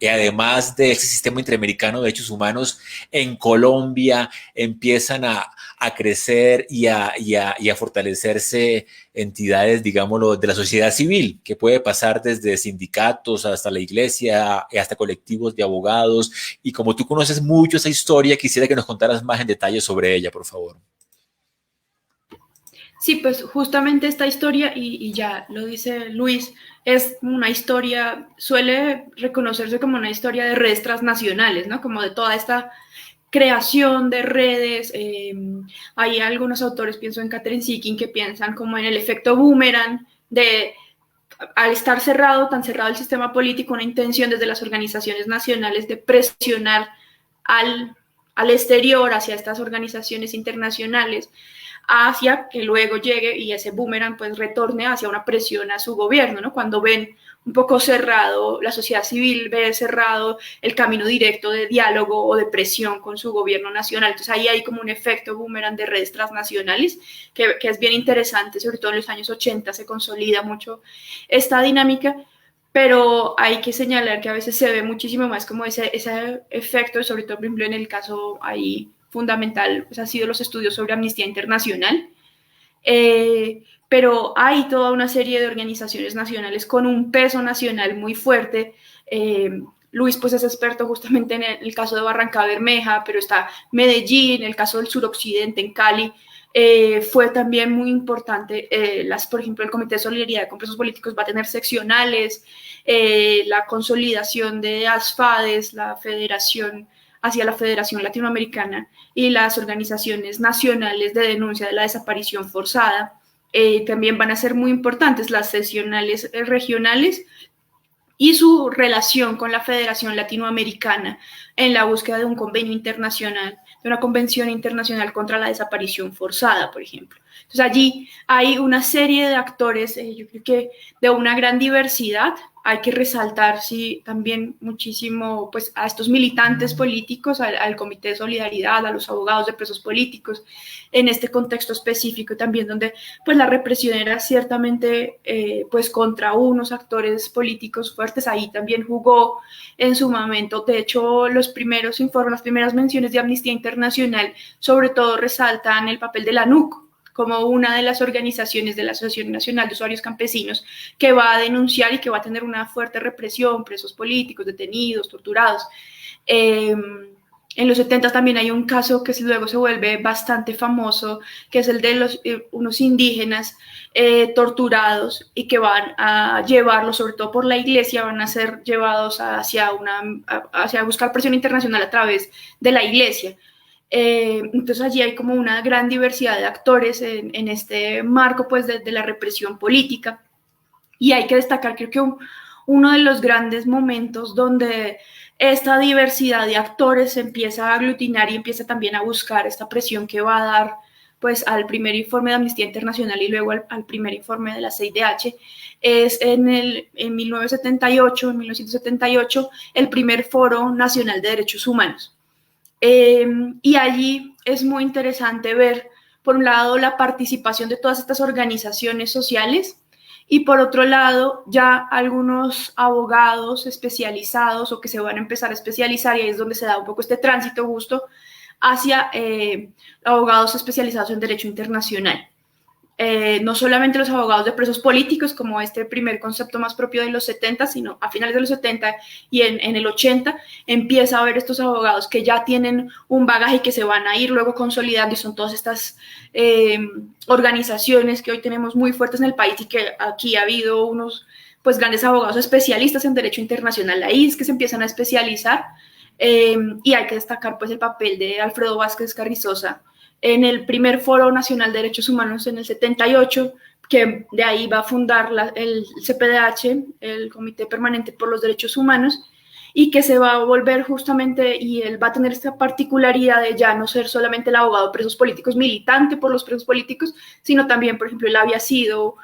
además de ese sistema interamericano de derechos humanos, en Colombia empiezan a crecer y a fortalecerse entidades, digámoslo, de la sociedad civil, que puede pasar desde sindicatos hasta la iglesia, hasta colectivos de abogados? Y como tú conoces mucho esa historia, quisiera que nos contaras más en detalle sobre ella, por favor. Sí, pues justamente esta historia, y ya lo dice Luis, es una historia, suele reconocerse como una historia de redes transnacionales, ¿no? Como de toda esta creación de redes. Hay algunos autores, pienso en Catherine Seeking, que piensan como en el efecto boomerang de, al estar tan cerrado el sistema político, una intención desde las organizaciones nacionales de presionar al exterior, hacia estas organizaciones internacionales, hacia que luego llegue y ese boomerang pues retorne hacia una presión a su gobierno, ¿no? Cuando ven un poco cerrado, la sociedad civil ve cerrado el camino directo de diálogo o de presión con su gobierno nacional. Entonces ahí hay como un efecto boomerang de redes transnacionales que es bien interesante, sobre todo en los años 80 se consolida mucho esta dinámica, pero hay que señalar que a veces se ve muchísimo más como ese efecto, sobre todo, por ejemplo, en el caso ahí fundamental pues, han sido los estudios sobre Amnistía Internacional, pero hay toda una serie de organizaciones nacionales con un peso nacional muy fuerte. Luis pues es experto justamente en el caso de Barranca Bermeja, pero está Medellín, el caso del suroccidente en Cali. Fue también muy importante, por ejemplo, el Comité de Solidaridad con Presos Políticos va a tener seccionales, la consolidación de ASFADES, la Federación hacia la Federación Latinoamericana y las organizaciones nacionales de denuncia de la desaparición forzada. También van a ser muy importantes las seccionales regionales y su relación con la Federación Latinoamericana en la búsqueda de un convenio internacional, de una convención internacional contra la desaparición forzada, por ejemplo. Entonces allí hay una serie de actores, yo creo que de una gran diversidad. Hay que resaltar, sí, también muchísimo pues, a estos militantes políticos, al Comité de Solidaridad, a los abogados de presos políticos, en este contexto específico también donde pues, la represión era ciertamente pues, contra unos actores políticos fuertes. Ahí también jugó en su momento, de hecho, los primeros informes, las primeras menciones de Amnistía Internacional, sobre todo resaltan el papel de la ANUC, como una de las organizaciones de la Asociación Nacional de Usuarios Campesinos que va a denunciar y que va a tener una fuerte represión, presos políticos, detenidos, torturados. En los 70 también hay un caso que luego se vuelve bastante famoso, que es el de unos indígenas torturados y que van a llevarlos, sobre todo por la iglesia, van a ser llevados hacia buscar presión internacional a través de la iglesia. Entonces allí hay como una gran diversidad de actores en este marco pues de la represión política, y hay que destacar creo que uno de los grandes momentos donde esta diversidad de actores se empieza a aglutinar y empieza también a buscar esta presión que va a dar pues al primer informe de Amnistía Internacional y luego al primer informe de la CIDH, es en 1978, el primer Foro Nacional de Derechos Humanos. Y allí es muy interesante ver, por un lado, la participación de todas estas organizaciones sociales y por otro lado, ya algunos abogados especializados o que se van a empezar a especializar, y ahí es donde se da un poco este tránsito justo hacia abogados especializados en derecho internacional. No solamente los abogados de presos políticos, como este primer concepto más propio de los 70, sino a finales de los 70 y en el 80 empieza a haber estos abogados que ya tienen un bagaje y que se van a ir luego consolidando, y son todas estas organizaciones que hoy tenemos muy fuertes en el país, y que aquí ha habido unos pues grandes abogados especialistas en derecho internacional, ahí es que se empiezan a especializar, y hay que destacar pues el papel de Alfredo Vázquez Carrizosa en el primer Foro Nacional de Derechos Humanos en el 78, que de ahí va a fundar el CPDH, el Comité Permanente por los Derechos Humanos, y que se va a volver justamente, y él va a tener esta particularidad de ya no ser solamente el abogado de presos políticos, militante por los presos políticos, sino también, por ejemplo, él había sido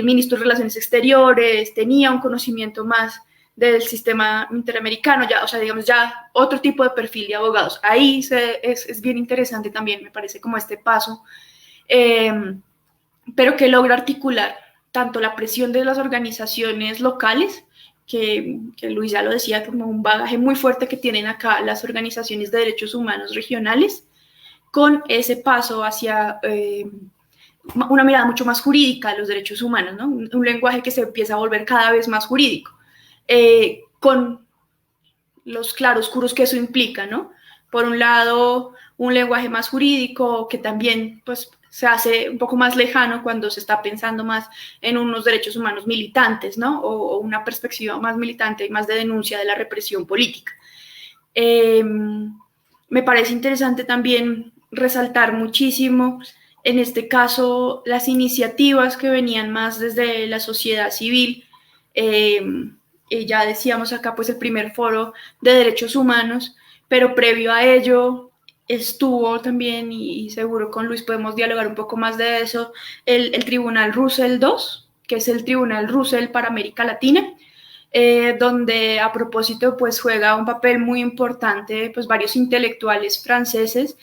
ministro de Relaciones Exteriores, tenía un conocimiento más del sistema interamericano, ya, o sea, digamos, ya otro tipo de perfil de abogados. Ahí es bien interesante también, me parece, como este paso, pero que logra articular tanto la presión de las organizaciones locales, que Luis ya lo decía, como un bagaje muy fuerte que tienen acá las organizaciones de derechos humanos regionales, con ese paso hacia una mirada mucho más jurídica de los derechos humanos, ¿no? Un lenguaje que se empieza a volver cada vez más jurídico. Con los claroscuros que eso implica, ¿no? Por un lado, un lenguaje más jurídico que también pues, se hace un poco más lejano cuando se está pensando más en unos derechos humanos militantes, ¿no? O una perspectiva más militante y más de denuncia de la represión política. Me parece interesante también resaltar muchísimo, en este caso, las iniciativas que venían más desde la sociedad civil. Ya decíamos acá pues el primer foro de derechos humanos, pero previo a ello estuvo también, y seguro con Luis podemos dialogar un poco más de eso, el Tribunal Russell II, que es el Tribunal Russell para América Latina, donde a propósito pues juega un papel muy importante pues varios intelectuales franceses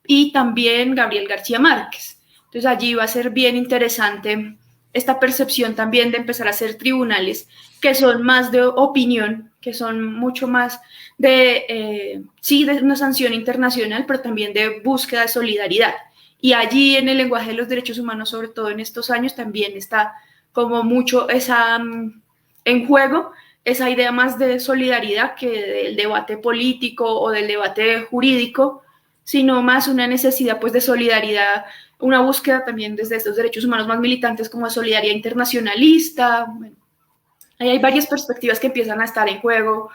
y también Gabriel García Márquez. Entonces allí va a ser bien interesante esta percepción también de empezar a hacer tribunales que son más de opinión, que son mucho más de, sí, de una sanción internacional, pero también de búsqueda de solidaridad. Y allí en el lenguaje de los derechos humanos, sobre todo en estos años, también está como mucho en juego esa idea más de solidaridad que del debate político o del debate jurídico, sino más una necesidad pues de solidaridad, una búsqueda también desde estos derechos humanos más militantes como de solidaridad internacionalista. Bueno, ahí hay varias perspectivas que empiezan a estar en juego,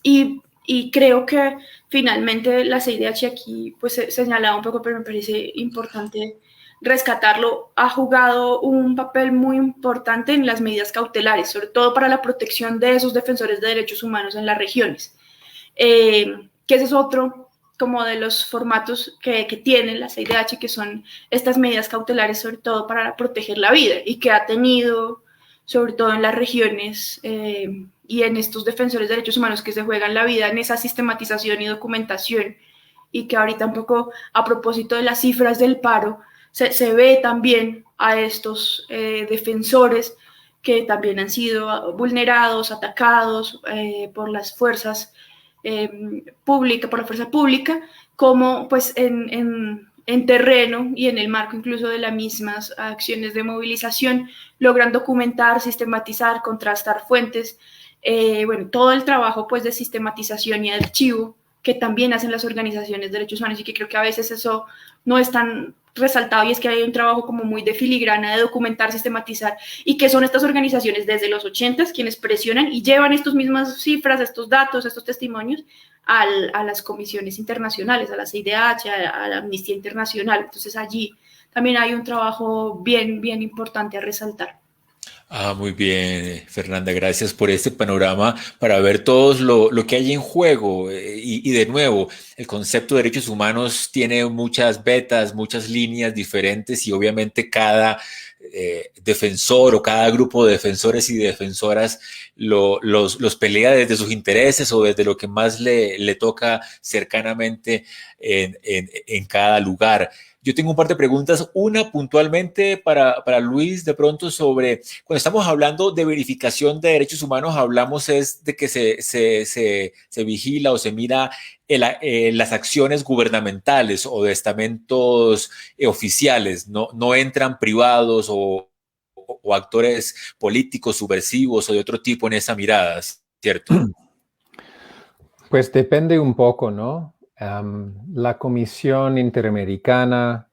y creo que finalmente la CIDH aquí pues señalaba un poco, pero me parece importante rescatarlo, ha jugado un papel muy importante en las medidas cautelares, sobre todo para la protección de esos defensores de derechos humanos en las regiones, que ese es otro como de los formatos que tiene la CIDH, que son estas medidas cautelares sobre todo para proteger la vida, y que ha tenido sobre todo en las regiones y en estos defensores de derechos humanos que se juegan la vida en esa sistematización y documentación, y que ahorita un poco a propósito de las cifras del paro se ve también a estos defensores que también han sido vulnerados, atacados por las fuerzas públicas, por la fuerza pública, como pues en terreno y en el marco incluso de las mismas acciones de movilización logran documentar, sistematizar, contrastar fuentes, bueno, todo el trabajo pues de sistematización y archivo que también hacen las organizaciones de derechos humanos, y que creo que a veces eso no es tan resaltado, y es que hay un trabajo como muy de filigrana de documentar, sistematizar, y que son estas organizaciones desde los 80 quienes presionan y llevan estas mismas cifras, estos datos, estos testimonios a las comisiones internacionales, a la CIDH, a la Amnistía Internacional. Entonces allí también hay un trabajo bien, bien importante a resaltar. Muy bien, Fernanda, gracias por este panorama para ver todo lo que hay en juego. Y de nuevo, el concepto de derechos humanos tiene muchas vetas, muchas líneas diferentes, y obviamente cada defensor o cada grupo de defensores y defensoras los pelea desde sus intereses o desde lo que más le toca cercanamente en cada lugar. Yo tengo un par de preguntas, una puntualmente para Luis, de pronto sobre, cuando estamos hablando de verificación de derechos humanos, hablamos es de que se vigila o se mira las acciones gubernamentales o de estamentos oficiales, no entran privados o actores políticos subversivos o de otro tipo en esa mirada, ¿cierto? Pues depende un poco, ¿no? La Comisión Interamericana,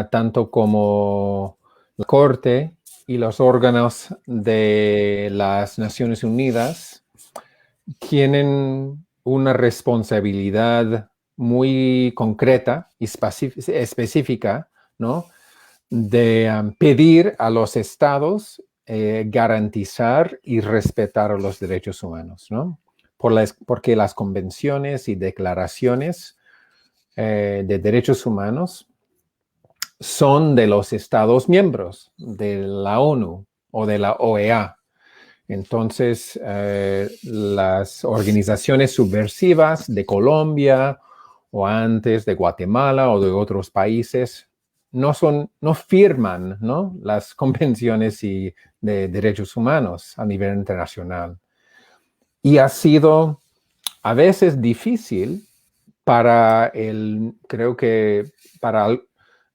tanto como la Corte y los órganos de las Naciones Unidas, tienen una responsabilidad muy concreta y específica, ¿no? De pedir a los estados garantizar y respetar los derechos humanos, ¿no? Porque las convenciones y declaraciones de derechos humanos son de los estados miembros de la ONU o de la OEA. Entonces, las organizaciones subversivas de Colombia o antes de Guatemala o de otros países no firman, ¿no?, las convenciones de derechos humanos a nivel internacional. Y ha sido a veces difícil para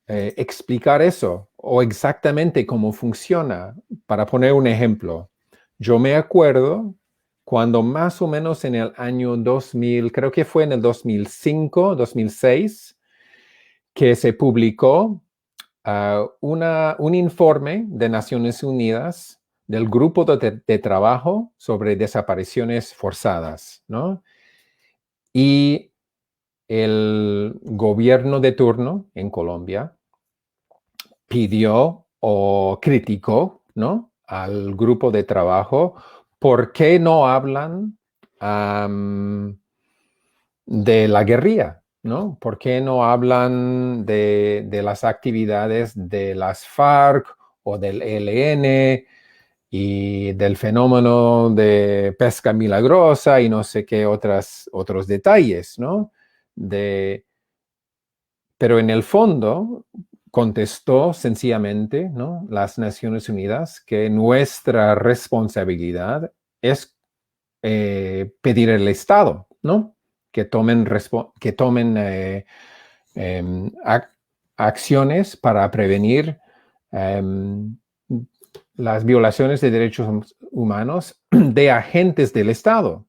explicar eso o exactamente cómo funciona. Para poner un ejemplo, yo me acuerdo cuando más o menos en el año 2000, creo que fue en el 2005, 2006, que se publicó un informe de Naciones Unidas del Grupo de Trabajo sobre Desapariciones Forzadas, ¿no? Y el gobierno de turno en Colombia pidió o criticó, ¿no?, al grupo de trabajo, ¿por qué no hablan de la guerrilla? ¿No? ¿Por qué no hablan de las actividades de las FARC o del ELN y del fenómeno de pesca milagrosa y no sé qué otros detalles, ¿no? Pero en el fondo contestó sencillamente, ¿no?, las Naciones Unidas que nuestra responsabilidad es pedir al Estado, ¿no?, que tomen acciones para prevenir las violaciones de derechos humanos de agentes del Estado.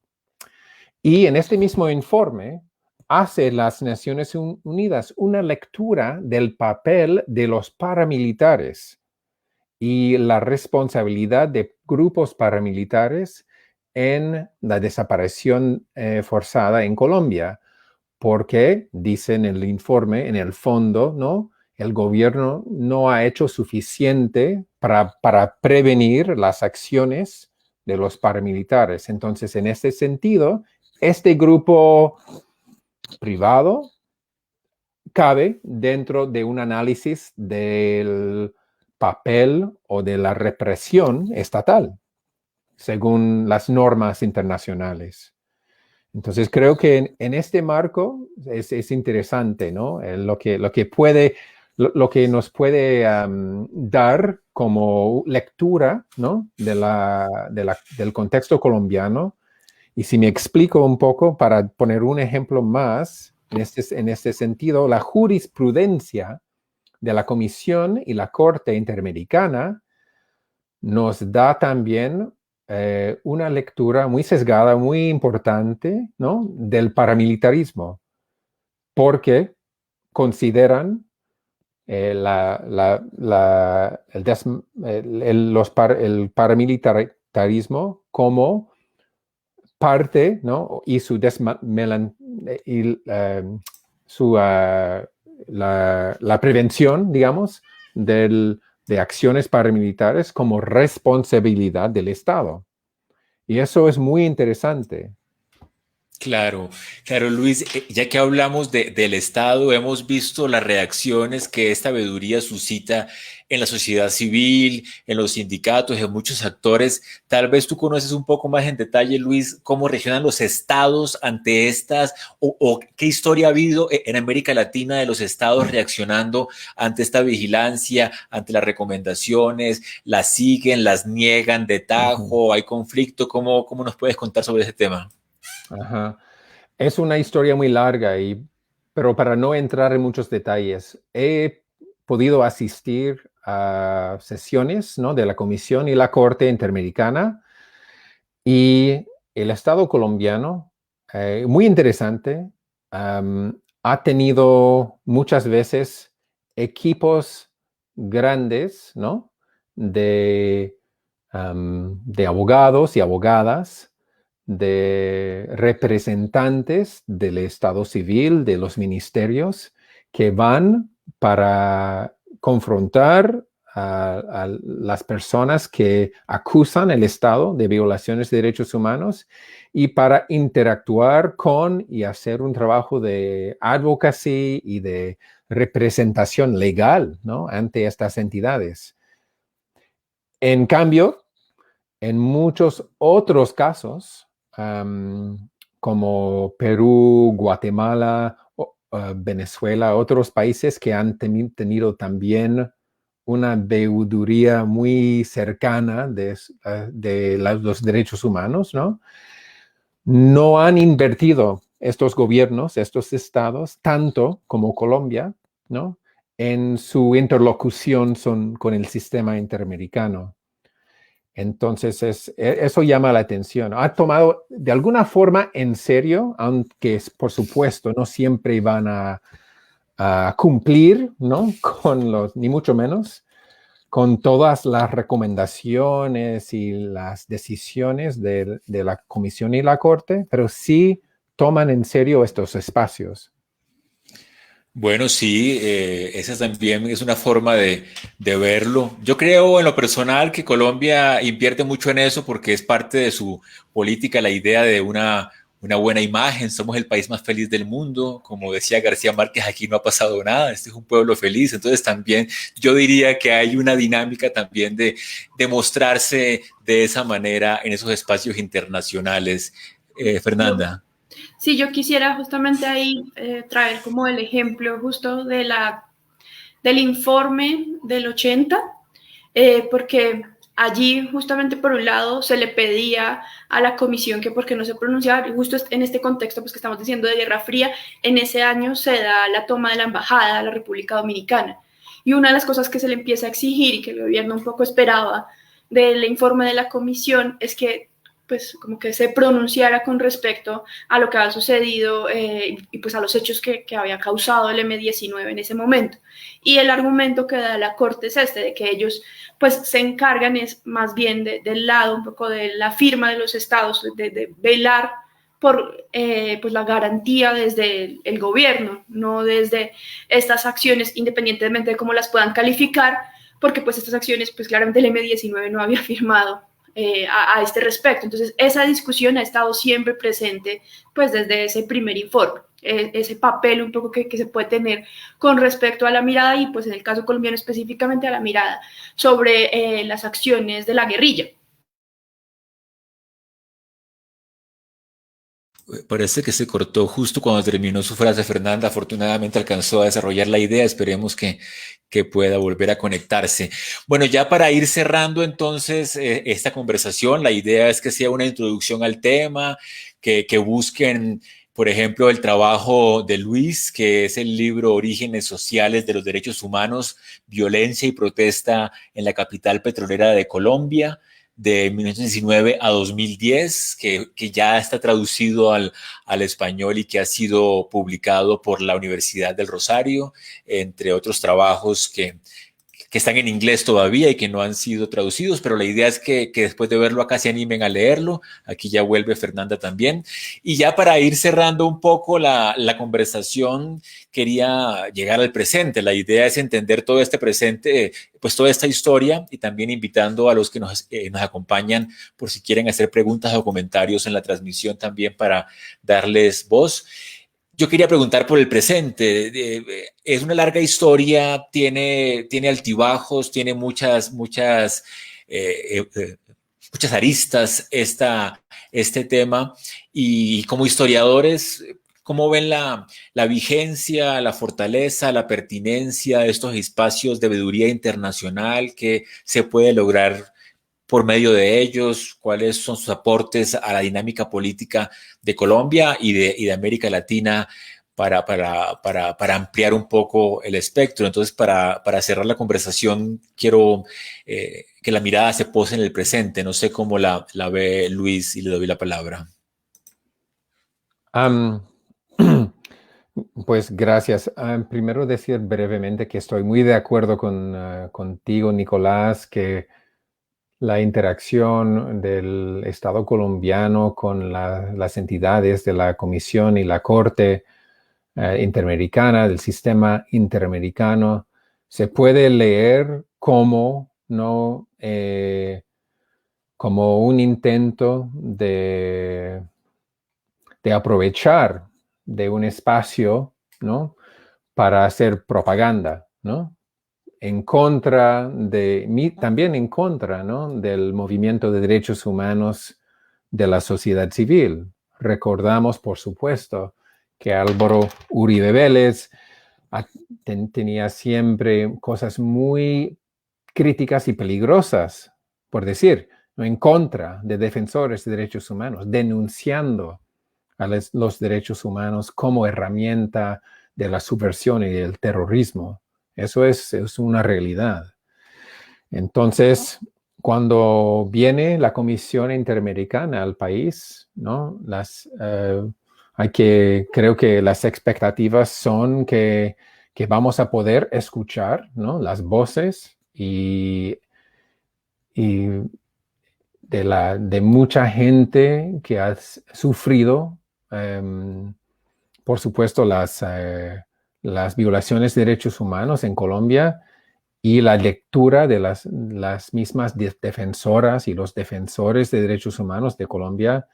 Y en este mismo informe hace las Naciones Unidas una lectura del papel de los paramilitares y la responsabilidad de grupos paramilitares en la desaparición forzada en Colombia, porque, dicen en el informe, en el fondo, ¿no?, el gobierno no ha hecho suficiente para prevenir las acciones de los paramilitares. Entonces, en este sentido, este grupo privado cabe dentro de un análisis del papel o de la represión estatal, según las normas internacionales. Entonces, creo que en este marco es interesante, ¿no?, lo que nos puede dar como lectura, ¿no?, del contexto colombiano. Y si me explico un poco, para poner un ejemplo más, en este sentido, la jurisprudencia de la Comisión y la Corte Interamericana nos da también una lectura muy sesgada, muy importante, ¿no?, del paramilitarismo, porque consideran el paramilitarismo como parte, ¿no?, y la prevención, digamos, de acciones paramilitares como responsabilidad del Estado. Y eso es muy interesante. Claro, claro, Luis, ya que hablamos del Estado, hemos visto las reacciones que esta veeduría suscita en la sociedad civil, en los sindicatos, en muchos actores. Tal vez tú conoces un poco más en detalle, Luis, cómo reaccionan los estados ante estas, o qué historia ha habido en América Latina de los estados reaccionando ante esta vigilancia, ante las recomendaciones, las siguen, las niegan de Ujú. tajo, hay conflicto. ¿Cómo nos puedes contar sobre ese tema? Ajá. Es una historia muy larga, pero para no entrar en muchos detalles, he podido asistir a sesiones, ¿no?, de la Comisión y la Corte Interamericana, y el Estado colombiano, muy interesante, ha tenido muchas veces equipos grandes, ¿no?, de, de abogados y abogadas, de representantes del Estado civil, de los ministerios, que van para confrontar a las personas que acusan al Estado de violaciones de derechos humanos, y para interactuar con y hacer un trabajo de advocacy y de representación legal, ¿no?, ante estas entidades. En cambio, en muchos otros casos, como Perú, Guatemala, Venezuela, otros países que han tenido también una veeduría muy cercana de los derechos humanos, ¿no? No han invertido estos gobiernos, estos estados, tanto como Colombia, ¿no?, en su interlocución con el sistema interamericano. Entonces, eso llama la atención. Ha tomado de alguna forma en serio, aunque por supuesto no siempre van a cumplir, ¿no?, ni mucho menos, con todas las recomendaciones y las decisiones de la Comisión y la Corte, pero sí toman en serio estos espacios. Bueno, sí, esa también es una forma de verlo. Yo creo en lo personal que Colombia invierte mucho en eso porque es parte de su política, la idea de una buena imagen. Somos el país más feliz del mundo. Como decía García Márquez, aquí no ha pasado nada. Este es un pueblo feliz. Entonces también yo diría que hay una dinámica también de mostrarse de esa manera en esos espacios internacionales. Fernanda. Sí, yo quisiera justamente ahí traer como el ejemplo justo del informe del 80, porque allí justamente por un lado se le pedía a la comisión que por qué no se pronunciaba, y justo en este contexto pues que estamos diciendo de Guerra Fría, en ese año se da la toma de la embajada a la República Dominicana. Y una de las cosas que se le empieza a exigir y que el gobierno un poco esperaba del informe de la comisión es que pues como que se pronunciara con respecto a lo que había sucedido y pues a los hechos que había causado el M-19 en ese momento. Y el argumento que da la Corte es de que ellos pues se encargan es más bien del lado un poco de la firma de los estados, de velar por pues la garantía desde el gobierno, no desde estas acciones, independientemente de cómo las puedan calificar, porque pues estas acciones, pues claramente el M-19 no había firmado a este respecto. Entonces, esa discusión ha estado siempre presente, pues desde ese primer informe, ese papel un poco que se puede tener con respecto a la mirada, y pues en el caso colombiano específicamente a la mirada sobre las acciones de la guerrilla. Parece que se cortó justo cuando terminó su frase, Fernanda. Afortunadamente alcanzó a desarrollar la idea. Esperemos que pueda volver a conectarse. Bueno, ya para ir cerrando entonces esta conversación, la idea es que sea una introducción al tema, que busquen, por ejemplo, el trabajo de Luis, que es el libro Orígenes Sociales de los Derechos Humanos, Violencia y Protesta en la Capital Petrolera de Colombia, de 1919 a 2010, que ya está traducido al español y que ha sido publicado por la Universidad del Rosario, entre otros trabajos que están en inglés todavía y que no han sido traducidos, pero la idea es que después de verlo acá se animen a leerlo. Aquí ya vuelve Fernanda también. Y ya para ir cerrando un poco la conversación, quería llegar al presente. La idea es entender todo este presente, pues toda esta historia, y también invitando a los que nos acompañan por si quieren hacer preguntas o comentarios en la transmisión también para darles voz. Yo quería preguntar por el presente. Es una larga historia, tiene altibajos, tiene muchas aristas este tema. Y como historiadores, ¿cómo ven la vigencia, la fortaleza, la pertinencia de estos espacios de veeduría internacional que se puede lograr por medio de ellos? ¿Cuáles son sus aportes a la dinámica política de Colombia y de América Latina para ampliar un poco el espectro? Entonces, para cerrar la conversación, quiero que la mirada se pose en el presente. No sé cómo la ve Luis, y le doy la palabra. Pues gracias. Primero decir brevemente que estoy muy de acuerdo contigo, Nicolás, que la interacción del Estado colombiano con las entidades de la Comisión y la Corte Interamericana, del sistema interamericano, se puede leer como, ¿no? Como un intento de aprovechar de un espacio, ¿no? Para hacer propaganda, ¿no? También en contra, ¿no? Del movimiento de derechos humanos de la sociedad civil. Recordamos, por supuesto, que Álvaro Uribe Vélez tenía siempre cosas muy críticas y peligrosas, por decir, ¿no? En contra de defensores de derechos humanos, denunciando a los derechos humanos como herramienta de la subversión y del terrorismo. Eso es una realidad. Entonces, cuando viene la Comisión Interamericana al país, ¿no? Creo que las expectativas son que vamos a poder escuchar, ¿no? Las voces y de mucha gente que ha sufrido, por supuesto, las violaciones de derechos humanos en Colombia, y la lectura de las mismas defensoras y los defensores de derechos humanos de Colombia,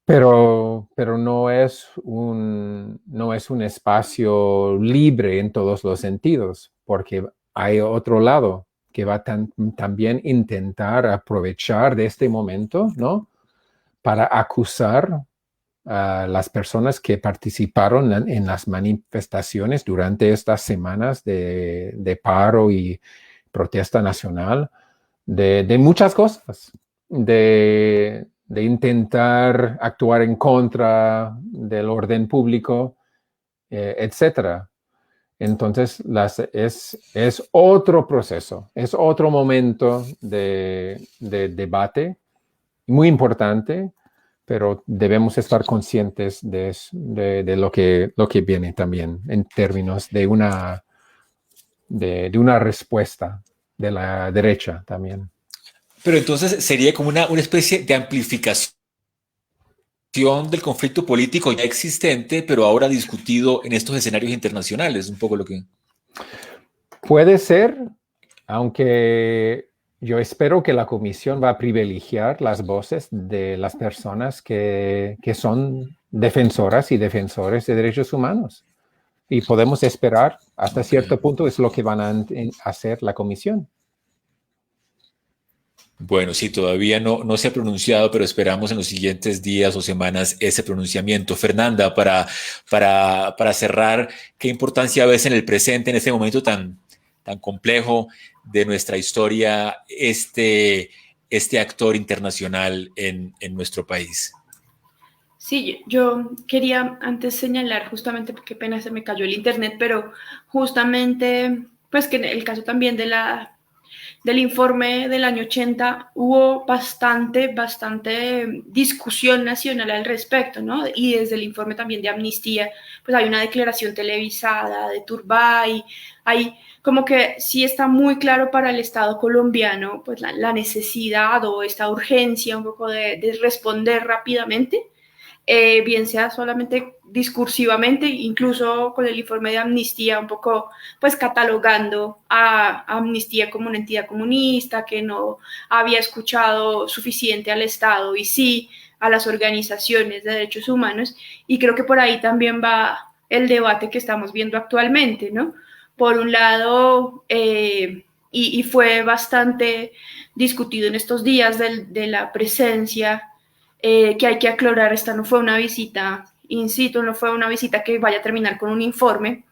pero no es un espacio libre en todos los sentidos, porque hay otro lado que va también intentar aprovechar de este momento, ¿no? Para acusar a las personas que participaron en las manifestaciones durante estas semanas de paro y protesta nacional, de muchas cosas, de intentar actuar en contra del orden público, etc. Entonces, es otro proceso, es otro momento de debate muy importante, pero debemos estar conscientes de lo que viene también en términos de una respuesta de la derecha también. Pero entonces sería como una especie de amplificación del conflicto político ya existente, pero ahora discutido en estos escenarios internacionales, un poco lo que... Puede ser, aunque yo espero que la Comisión va a privilegiar las voces de las personas que son defensoras y defensores de derechos humanos. Y podemos esperar hasta cierto punto es lo que van a hacer la Comisión. Bueno, sí, todavía no se ha pronunciado, pero esperamos en los siguientes días o semanas ese pronunciamiento. Fernanda, para cerrar, ¿qué importancia ves en el presente, en este momento tan complejo de nuestra historia, este actor internacional en nuestro país? Sí, yo quería antes señalar justamente, porque pena se me cayó el internet, pero justamente, pues que en el caso también de la del informe del año 80 hubo bastante discusión nacional al respecto, ¿no? Y desde el informe también de Amnistía, pues hay una declaración televisada de Turbay, hay como que sí está muy claro para el Estado colombiano, pues la necesidad o esta urgencia un poco de responder rápidamente, bien sea solamente discursivamente, incluso con el informe de Amnistía, un poco pues catalogando a Amnistía como una entidad comunista, que no había escuchado suficiente al Estado y sí a las organizaciones de derechos humanos, y creo que por ahí también va el debate que estamos viendo actualmente, ¿no? Por un lado, y fue bastante discutido en estos días de la presencia, que hay que aclarar, esta no fue una visita in situ, no fue una visita que vaya a terminar con un informe,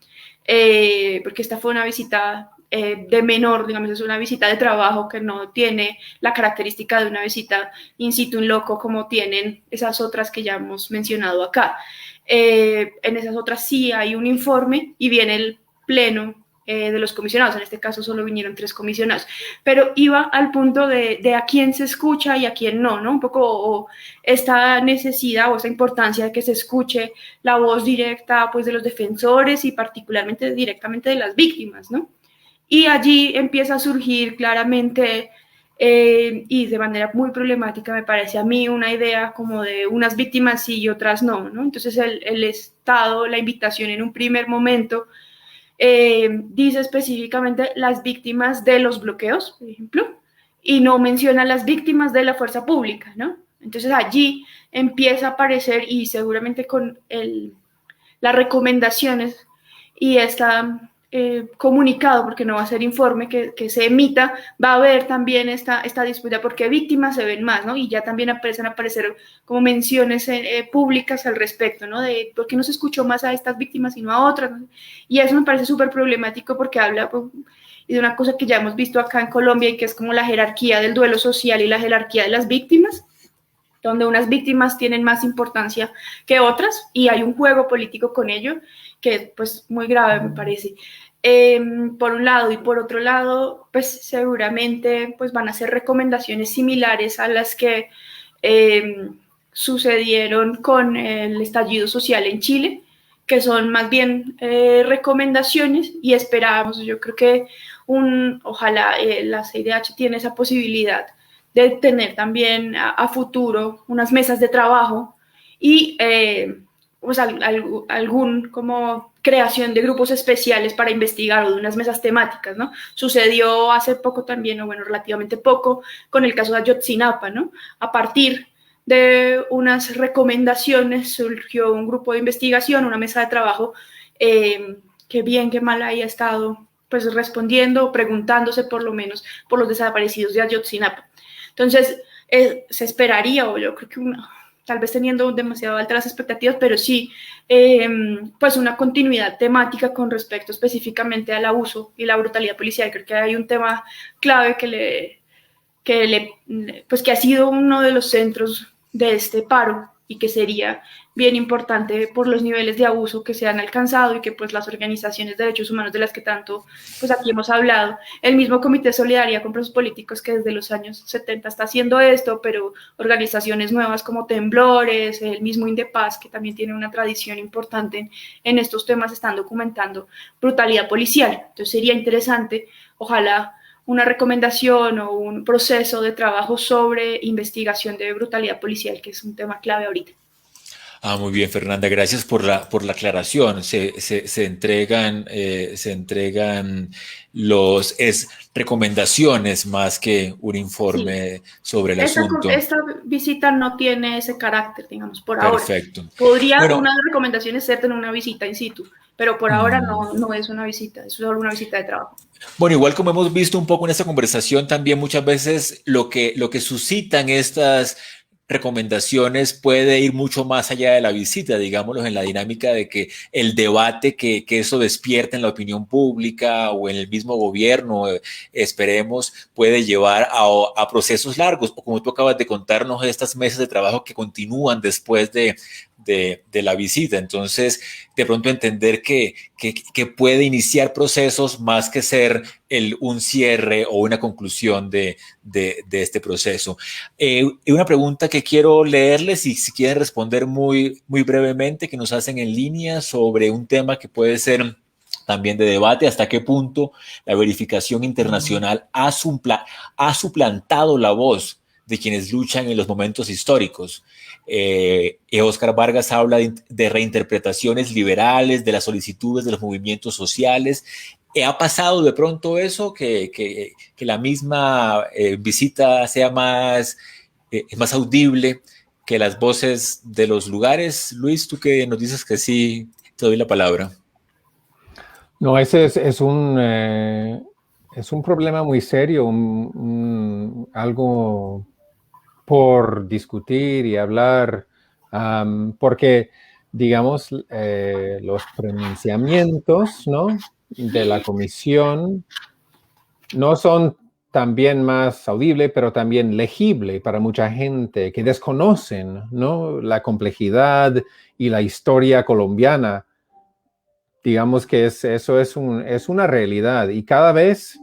porque esta fue una visita de menor, digamos, es una visita de trabajo que no tiene la característica de una visita in situ in loco como tienen esas otras que ya hemos mencionado acá. En esas otras sí hay un informe y viene el pleno de los comisionados, en este caso solo vinieron 3 comisionados, pero iba al punto de a quién se escucha y a quién no, ¿no? Un poco esta necesidad o esta importancia de que se escuche la voz directa, pues, de los defensores y particularmente directamente de las víctimas, ¿no? Y allí empieza a surgir claramente y de manera muy problemática, me parece a mí, una idea como de unas víctimas sí y otras no, ¿no? Entonces el Estado, la invitación en un primer momento, dice específicamente las víctimas de los bloqueos, por ejemplo, y no menciona las víctimas de la fuerza pública, ¿no? Entonces allí empieza a aparecer, y seguramente con las recomendaciones y esta comunicado, porque no va a ser informe que se emita, va a haber también esta disputa, porque víctimas se ven más, ¿no? Y ya también empiezan a aparecer como menciones públicas al respecto, ¿no? De por qué no se escuchó más a estas víctimas y no a otras, ¿no? Y eso me parece súper problemático porque habla pues, de una cosa que ya hemos visto acá en Colombia, y que es como la jerarquía del duelo social y la jerarquía de las víctimas, donde unas víctimas tienen más importancia que otras, y hay un juego político con ello que es pues muy grave, me parece. Por un lado, y por otro lado, pues seguramente pues van a ser recomendaciones similares a las que sucedieron con el estallido social en Chile, que son más bien recomendaciones, y esperamos, yo creo que ojalá la CIDH tiene esa posibilidad de tener también a futuro unas mesas de trabajo y pues algún como creación de grupos especiales para investigar, o de unas mesas temáticas, ¿no? Sucedió hace poco también, o bueno, relativamente poco, con el caso de Ayotzinapa, ¿no? A partir de unas recomendaciones surgió un grupo de investigación, una mesa de trabajo, que bien que mal haya estado pues respondiendo, preguntándose por lo menos por los desaparecidos de Ayotzinapa. Entonces, se esperaría, o yo creo que tal vez teniendo demasiado altas las expectativas, pero sí, pues una continuidad temática con respecto específicamente al abuso y la brutalidad policial. Creo que hay un tema clave pues que ha sido uno de los centros de este paro, y que sería bien importante por los niveles de abuso que se han alcanzado, y que pues las organizaciones de derechos humanos de las que tanto pues aquí hemos hablado, el mismo Comité de Solidaridad con Presos Políticos que desde los años 70 está haciendo esto, pero organizaciones nuevas como Temblores, el mismo Indepaz, que también tiene una tradición importante en estos temas, están documentando brutalidad policial. Entonces sería interesante, ojalá, una recomendación o un proceso de trabajo sobre investigación de brutalidad policial, que es un tema clave ahorita. Muy bien, Fernanda, gracias por la aclaración. Se entregan recomendaciones más que un informe sobre el asunto. Esta visita no tiene ese carácter, digamos, por ahora. Perfecto. Podría una de las recomendaciones ser tener una visita in situ, pero por ahora no es una visita, es solo una visita de trabajo. Bueno, igual como hemos visto un poco en esta conversación, también muchas veces lo que suscitan estas recomendaciones puede ir mucho más allá de la visita, digámoslo, en la dinámica de que el debate que eso despierta en la opinión pública o en el mismo gobierno, esperemos, puede llevar a procesos largos, o como tú acabas de contarnos, estas mesas de trabajo que continúan después de de la visita. Entonces, de pronto entender que puede iniciar procesos más que ser un cierre o una conclusión de este proceso. Una pregunta que quiero leerles y si quieren responder muy, muy brevemente, que nos hacen en línea sobre un tema que puede ser también de debate: hasta qué punto la verificación internacional ha suplantado la voz de quienes luchan en los momentos históricos. Oscar Vargas habla de reinterpretaciones liberales de las solicitudes de los movimientos sociales. ¿Ha pasado de pronto eso, que la misma visita sea más audible que las voces de los lugares? Luis, tú que nos dices que sí, te doy la palabra. No, ese es un problema muy serio, algo por discutir y hablar, porque, digamos, los pronunciamientos, ¿no?, de la comisión no son también más audible, pero también legible para mucha gente que desconocen, ¿no?, la complejidad y la historia colombiana. Digamos que eso es una realidad, y cada vez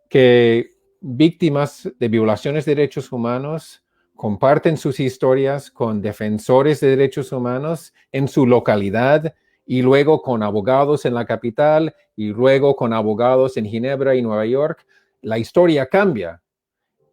que víctimas de violaciones de derechos humanos comparten sus historias con defensores de derechos humanos en su localidad y luego con abogados en la capital y luego con abogados en Ginebra y Nueva York, la historia cambia.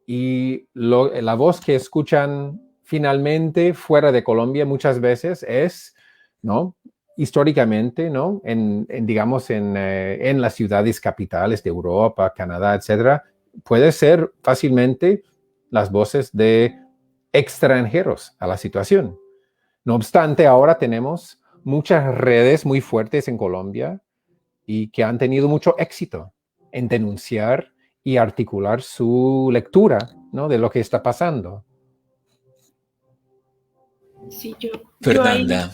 Y la voz que escuchan finalmente fuera de Colombia muchas veces es, ¿no?, históricamente, ¿no?, digamos, en las ciudades capitales de Europa, Canadá, etcétera, puede ser fácilmente las voces de extranjeros a la situación. No obstante, ahora tenemos muchas redes muy fuertes en Colombia y que han tenido mucho éxito en denunciar y articular su lectura, ¿no?, de lo que está pasando. Sí, yo Fernanda.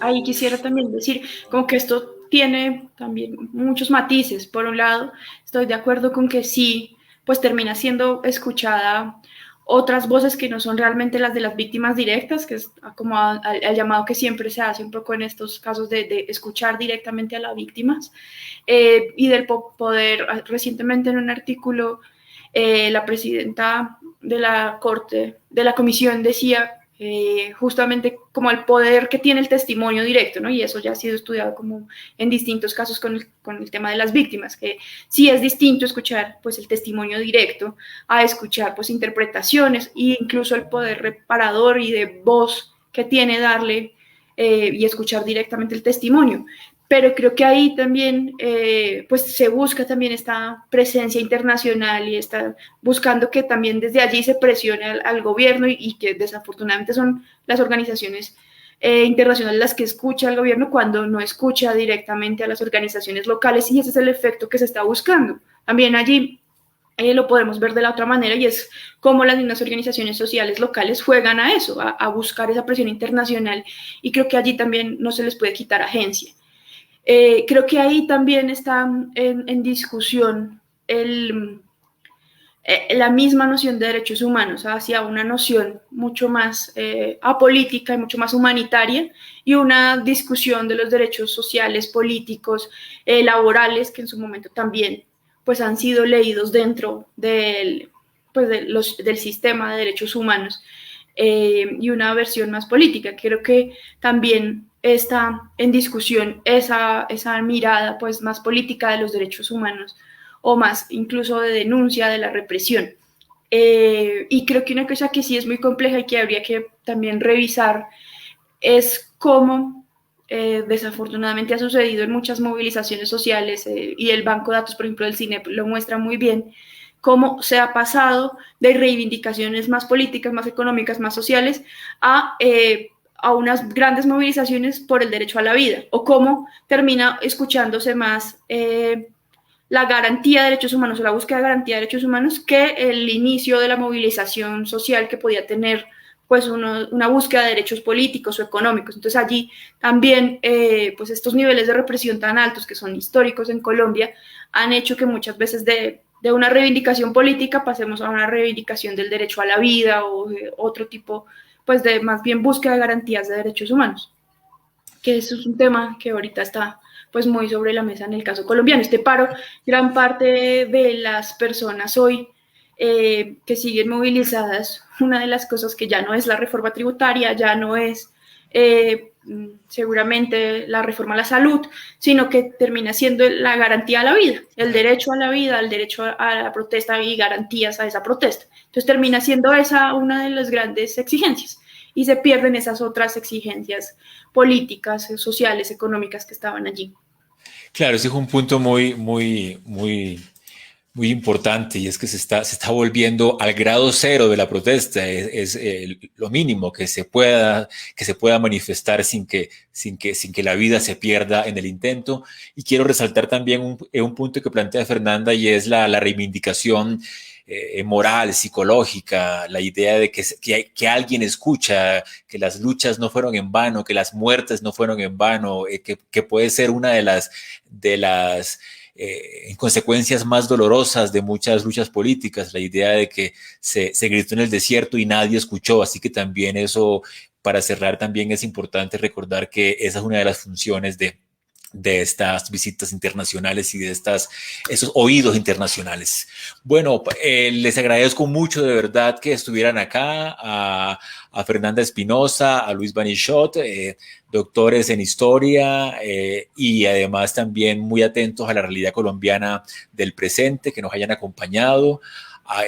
ahí quisiera también decir, como que esto tiene también muchos matices. Por un lado, estoy de acuerdo con que sí, pues termina siendo escuchada otras voces que no son realmente las de las víctimas directas, que es como al llamado que siempre se hace un poco en estos casos de escuchar directamente a las víctimas, y del poder. Recientemente en un artículo, la presidenta de la Corte, de la Comisión, decía justamente como el poder que tiene el testimonio directo, ¿no? Y eso ya ha sido estudiado como en distintos casos con el tema de las víctimas, que sí es distinto escuchar pues el testimonio directo a escuchar pues interpretaciones, e incluso el poder reparador y de voz que tiene darle y escuchar directamente el testimonio. Pero creo que ahí también pues se busca también esta presencia internacional y está buscando que también desde allí se presione al gobierno y que desafortunadamente son las organizaciones internacionales las que escucha al gobierno cuando no escucha directamente a las organizaciones locales, y ese es el efecto que se está buscando. También allí lo podemos ver de la otra manera, y es cómo las mismas organizaciones sociales locales juegan a eso, a buscar esa presión internacional, y creo que allí también no se les puede quitar agencia. Creo que ahí también está en discusión la misma noción de derechos humanos hacia una noción mucho más apolítica y mucho más humanitaria, y una discusión de los derechos sociales, políticos, laborales, que en su momento también pues, han sido leídos dentro del sistema de derechos humanos, y una versión más política. Creo que también está en discusión esa mirada pues, más política de los derechos humanos, o más incluso de denuncia de la represión. Y creo que una cosa que sí es muy compleja y que habría que también revisar es cómo desafortunadamente ha sucedido en muchas movilizaciones sociales, y el Banco de Datos, por ejemplo, del CINEP lo muestra muy bien, cómo se ha pasado de reivindicaciones más políticas, más económicas, más sociales, a unas grandes movilizaciones por el derecho a la vida, o cómo termina escuchándose más la garantía de derechos humanos o la búsqueda de garantía de derechos humanos que el inicio de la movilización social que podía tener pues una búsqueda de derechos políticos o económicos. Entonces allí también pues estos niveles de represión tan altos que son históricos en Colombia han hecho que muchas veces de de una reivindicación política pasemos a una reivindicación del derecho a la vida o de otro tipo, pues de más bien búsqueda de garantías de derechos humanos, que eso es un tema que ahorita está pues muy sobre la mesa en el caso colombiano. Este paro, gran parte de las personas hoy que siguen movilizadas, una de las cosas que ya no es la reforma tributaria, ya no es seguramente la reforma a la salud, sino que termina siendo la garantía a la vida, el derecho a la vida, el derecho a la protesta y garantías a esa protesta. Entonces termina siendo esa una de las grandes exigencias y se pierden esas otras exigencias políticas, sociales, económicas que estaban allí. Claro, ese es un punto muy importante, y es que se está volviendo al grado cero de la protesta. Es lo mínimo que se pueda manifestar sin que la vida se pierda en el intento. Y quiero resaltar también un punto que plantea Fernanda, y es la reivindicación moral, psicológica, la idea de que alguien escucha, que las luchas no fueron en vano, que las muertes no fueron en vano, que puede ser una de las consecuencias más dolorosas de muchas luchas políticas, la idea de que se gritó en el desierto y nadie escuchó. Así que también eso, para cerrar, también es importante recordar que esa es una de las funciones de estas visitas internacionales y de esos oídos internacionales. Bueno, les agradezco mucho de verdad que estuvieran acá, a Fernanda Espinosa, a Luis Banichot, doctores en historia, y además también muy atentos a la realidad colombiana del presente, que nos hayan acompañado,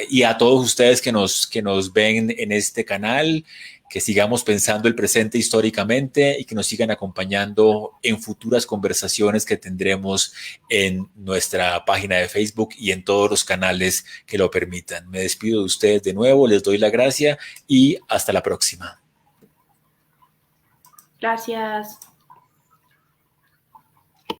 y a todos ustedes que nos ven en este canal, que sigamos pensando el presente históricamente y que nos sigan acompañando en futuras conversaciones que tendremos en nuestra página de Facebook y en todos los canales que lo permitan. Me despido de ustedes de nuevo, les doy la gracia y hasta la próxima. Gracias.